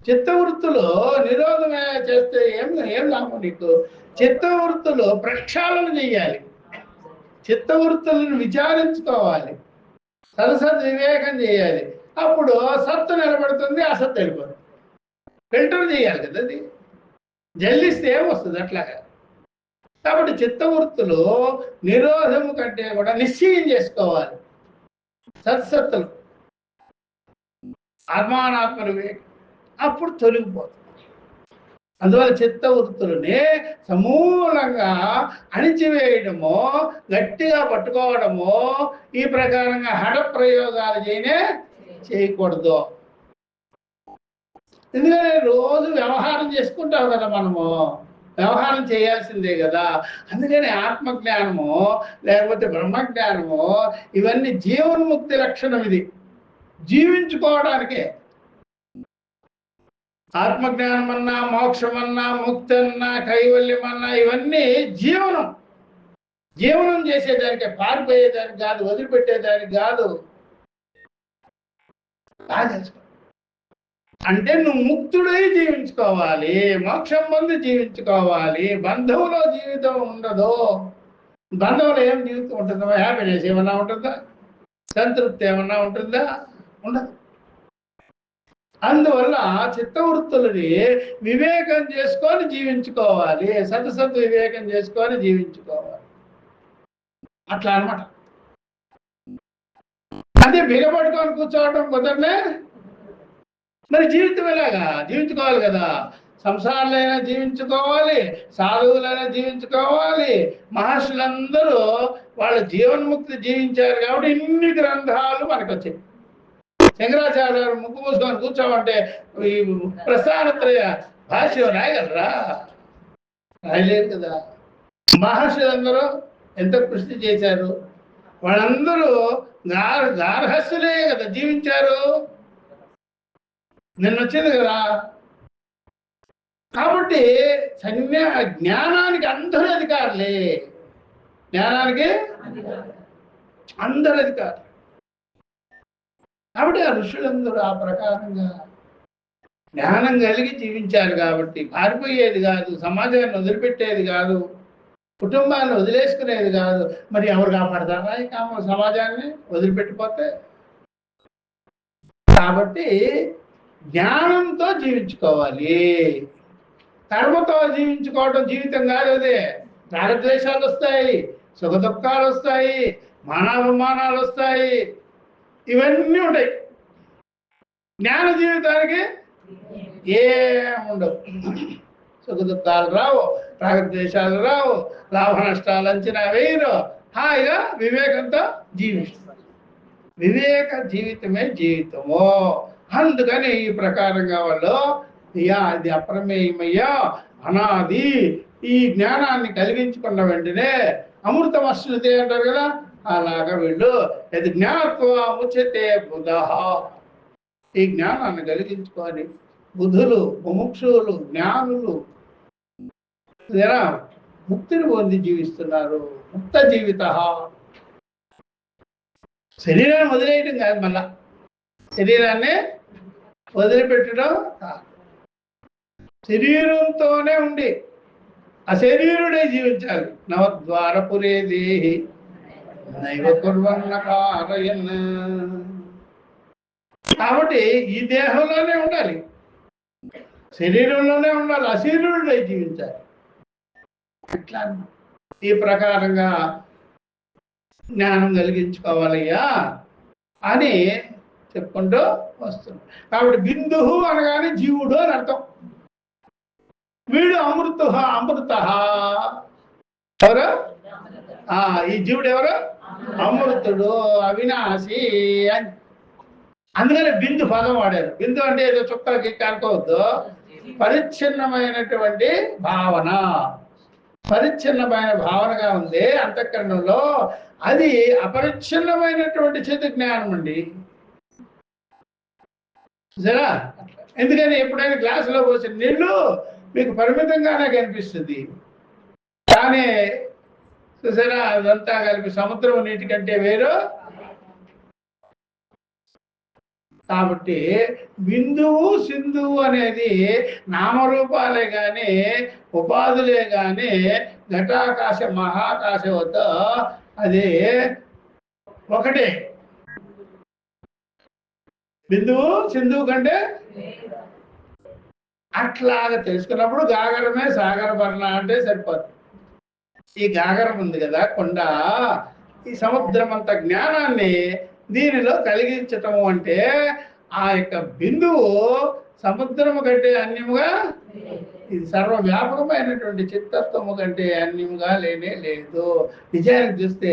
చిత్తవృత్తులు నిరోధమే చేస్తే ఏం లాభం నీకు? చిత్తవృత్తులు ప్రక్షాళన చెయ్యాలి, చిత్తవృత్తులను విచారించుకోవాలి, సరసత్ వివేకం చేయాలి. అప్పుడు సత్తు నిలబడుతుంది, అసత్తు వెళ్ళిపోతుంది. ఫిల్టర్ చేయాలి కదా. అది జల్లిస్తే ఏమొస్తుంది? అట్లాగా కాబట్టి చిత్తవృత్తులు నిరోధము కంటే కూడా నిశ్చయం చేసుకోవాలి. సత్సత్తులు ఆత్మానాత్మ వివేకం అప్పుడు తొలగిపోతుంది. అందువల్ల చిత్తవృత్తులని సమూలంగా అణిచివేయడము, గట్టిగా పట్టుకోవడము, ఈ ప్రకారంగా హఠ ప్రయోగాలు చేయకూడదు. ఎందుకంటే రోజు వ్యవహారం చేసుకుంటాం కదా, మనము వ్యవహారం చేయాల్సిందే కదా. అందుకని ఆత్మజ్ఞానము లేకపోతే బ్రహ్మజ్ఞానము ఇవన్నీ జీవన్ముక్తి లక్షణం. ఇది జీవించుకోవడానికే. ఆత్మజ్ఞానం అన్నా, మోక్షం అన్నా, ముక్తి అన్నా, కైవల్యం అన్నా ఇవన్నీ జీవనం చేసేదానికే, పారిపోయేదానికి కాదు, వదిలిపెట్టేదానికి కాదు. అంటే నువ్వు ముక్తుడై జీవించుకోవాలి, మోక్షం పొంది జీవించుకోవాలి. బంధంలో జీవితం ఉండదు. బంధంలో ఏం జీవితం ఉంటుందో? హ్యాపీనెస్ ఏమన్నా ఉంటుందా? సంతృప్తి ఏమన్నా ఉంటుందా? ఉండదు. అందువల్ల చిత్తవృత్తులని వివేకం చేసుకొని జీవించుకోవాలి, సతసత్ వివేకం చేసుకొని జీవించుకోవాలి. అట్లా అనమాట. అదే బిగపట్టుకొని కూర్చోవడం కుదరనే. మరి జీవితం ఎలాగా జీవించుకోవాలి కదా. సంసారాలైనా జీవించుకోవాలి, సాధువులైనా జీవించుకోవాలి. మహర్షులందరూ వాళ్ళ జీవన్ముక్తి జీవించారు కాబట్టి ఇన్ని గ్రంథాలు మనకు వచ్చాయి. శంకరాచార్య ముక్కు మూసుకొని కూర్చోమంటే ఈ ప్రస్థానత్రయ భాష్యం రాయగలరా? రాయలేరు కదా. మహర్షులందరూ ఎంత కృషి చేశారు. వాళ్ళందరూ గార్హస్థులే కదా జీవించారు. నిన్న వచ్చింది కదా. కాబట్టి జ్ఞానానికి అందరూ అధికారులే. జ్ఞానానికి అందరు అధికారులు. కాబట్టి ఆ ఋషులందరూ ఆ ప్రకారంగా జ్ఞానం కలిగి జీవించారు కాబట్టి పారిపోయేది కాదు, సమాజాన్ని వదిలిపెట్టేది కాదు, కుటుంబాన్ని వదిలేసుకునేది కాదు. మరి ఎవరు కాపాడతారా ఈ సమాజాన్ని వదిలిపెట్టిపోతే? కాబట్టి జ్ఞానంతో జీవించుకోవాలి. కర్మతో జీవించుకోవడం జీవితం కాదు. అదే రాగద్వేషాలు వస్తాయి, సుఖ దుఃఖాలు వస్తాయి, మానాభిమానాలు వస్తాయి, ఇవన్నీ ఉంటాయి. జ్ఞాన జీవితానికి ఏముండవు. సుఖ దుఃఖాలు రావు, రాగద్వేషాలు రావు, లాభ నష్టాలు అంచనా వేయరు. హాయిగా వివేకంతో జీవిస్తారు. వివేక జీవితమే జీవితము. అందుకని ఈ ప్రకారంగా వాళ్ళు ఇది అప్రమేయమయ్యా అనాది ఈ జ్ఞానాన్ని కలిగించుకున్న వెంటనే అమృతం వస్తుంది అంటారు కదా. అలాగా వీళ్ళు ఇది జ్ఞాత్వా ముచ్యతే బుధః. ఈ జ్ఞానాన్ని కలిగించుకొని బుధులు, ముముక్షువులు, జ్ఞానులు ముక్తిని పొంది జీవిస్తున్నారు. ముక్త జీవిత. శరీరాన్ని వదిలేయటం కాదు, మళ్ళా శరీరాన్ని వదిలిపెట్టడం కాదు. శరీరంతోనే ఉండి అశరీరుడే జీవించాలి. నవద్వారపురే దేహి నైవ కుర్వన్న కారయన్. కాబట్టి ఈ దేహంలోనే ఉండాలి, శరీరంలోనే ఉండాలి, అశరీరుడే జీవించాలి. అట్లా ఈ ప్రకారంగా జ్ఞానం కలిగించుకోవాలయ్యా అని చెప్పుకుంటూ వస్తుంది. కాబట్టి బిందువు అనగానే జీవుడు అని అర్థం. వీడు అమృత. ఎవరు? ఈ జీవుడు ఎవరు? అమృతుడు, అవినాశి అని. అందుకని బిందు పదం వాడారు. బిందు అంటే ఏదో చుక్కలకి కనుకోవద్దు. పరిచ్ఛిన్నమైనటువంటి భావన, పరిచ్ఛిన్నమైన భావనగా ఉంది అంతఃకరణంలో. అది అపరిచ్ఛిన్నమైనటువంటి చిత్త జ్ఞానం అండి. సరే, ఎందుకని ఎప్పుడైనా గ్లాసులో పోసిన నీళ్లు మీకు పరిమితంగానే కనిపిస్తుంది, కానీ చూసారా అదంతా కలిపి సముద్రం నీటి కంటే వేరు. కాబట్టి బిందువు సింధువు అనేది నామరూపాలే గాని ఉపాధులే గాని ఘటాకాశ మహాకాశ వద్ద అది ఒకటే. బిందువు సింధువు కంటే అట్లాగా తెలుసుకున్నప్పుడు గాగరమే సాగర వర్ణ అంటే సరిపోతుంది. ఈ గాగరం ఉంది కదా కొండ, ఈ సముద్రం అంత జ్ఞానాన్ని దీనిలో కలిగించటము అంటే ఆ యొక్క బిందువు సముద్రము కంటే అన్యముగా, ఇది సర్వవ్యాపకమైనటువంటి చిత్తత్వము కంటే అన్యముగా లేనే లేదు. నిజానికి చూస్తే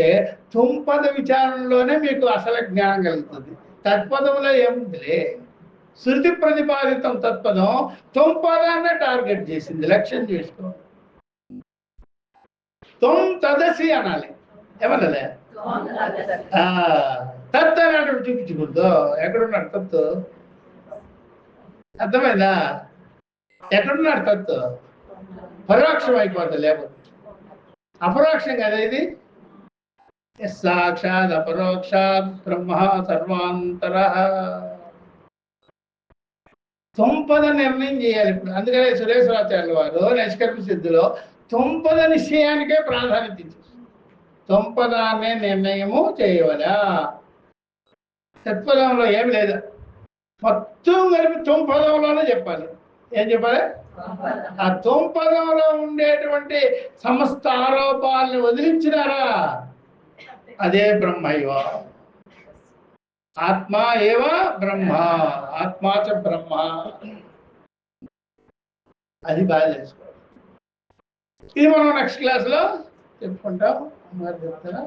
తుంపద విచారణలోనే మీకు అసలు జ్ఞానం కలుగుతుంది. తత్పదంలో ఏముందిలే, శృతి ప్రతిపాదితం తత్పదం తుంపదాన్నే టార్గెట్ చేసింది, లక్ష్యం చేసుకో. త్వం తదసి అనాలి, ఏమన్నలే తత్ అన్నట్టు చూపించకూడదు. ఎక్కడున్నాడు తత్తు? అర్థమైందా? ఎక్కడున్నాడు తత్తు? పరోక్షం అయిపోతుంది, లేకపోతే అపరోక్షం కదా ఇది. సాక్షాత్ అపరోక్షాత్ బ్రహ్మ సర్వాంతర. తుంపద నిర్ణయం చేయాలి ఇప్పుడు. అందుకనే సురేశ్వరాచార్యుల వారు నైష్కర్మ సిద్ధిలో తుంపద నిశ్చయానికే ప్రాధాన్యత ఇచ్చారు. తుంపదాన్ని నిర్ణయము చేయవలా. సత్పదంలో ఏమి లేదు, మొత్తం కలిపి తుంపదంలోనే చెప్పాలి. ఏం చెప్పాలి? ఆ తుంపదంలో ఉండేటువంటి సమస్త ఆరోపాలని వదిలించినారా, అదే బ్రహ్మైవ. ఆత్మ ఏవ బ్రహ్మ, ఆత్మాచ బ్రహ్మ. అది బాగా తెలుసుకోవాలి. ఇది మనం నెక్స్ట్ క్లాస్ లో చెప్పుకుంటాం. చెప్తారా?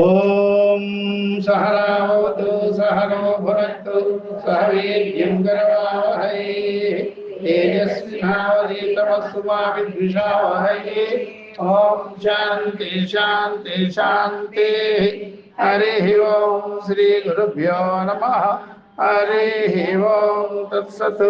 ఓం సహనావతు సహనో భునక్తు సహ వీర్యం కరవావహై తేజస్వినావధీతమస్తు మా విద్విషావహై. ఓం శాంతి శాంతి శాంతి. హరి ఓం శ్రీ గురుభ్యో నమః. హరి ఓం తత్సత్.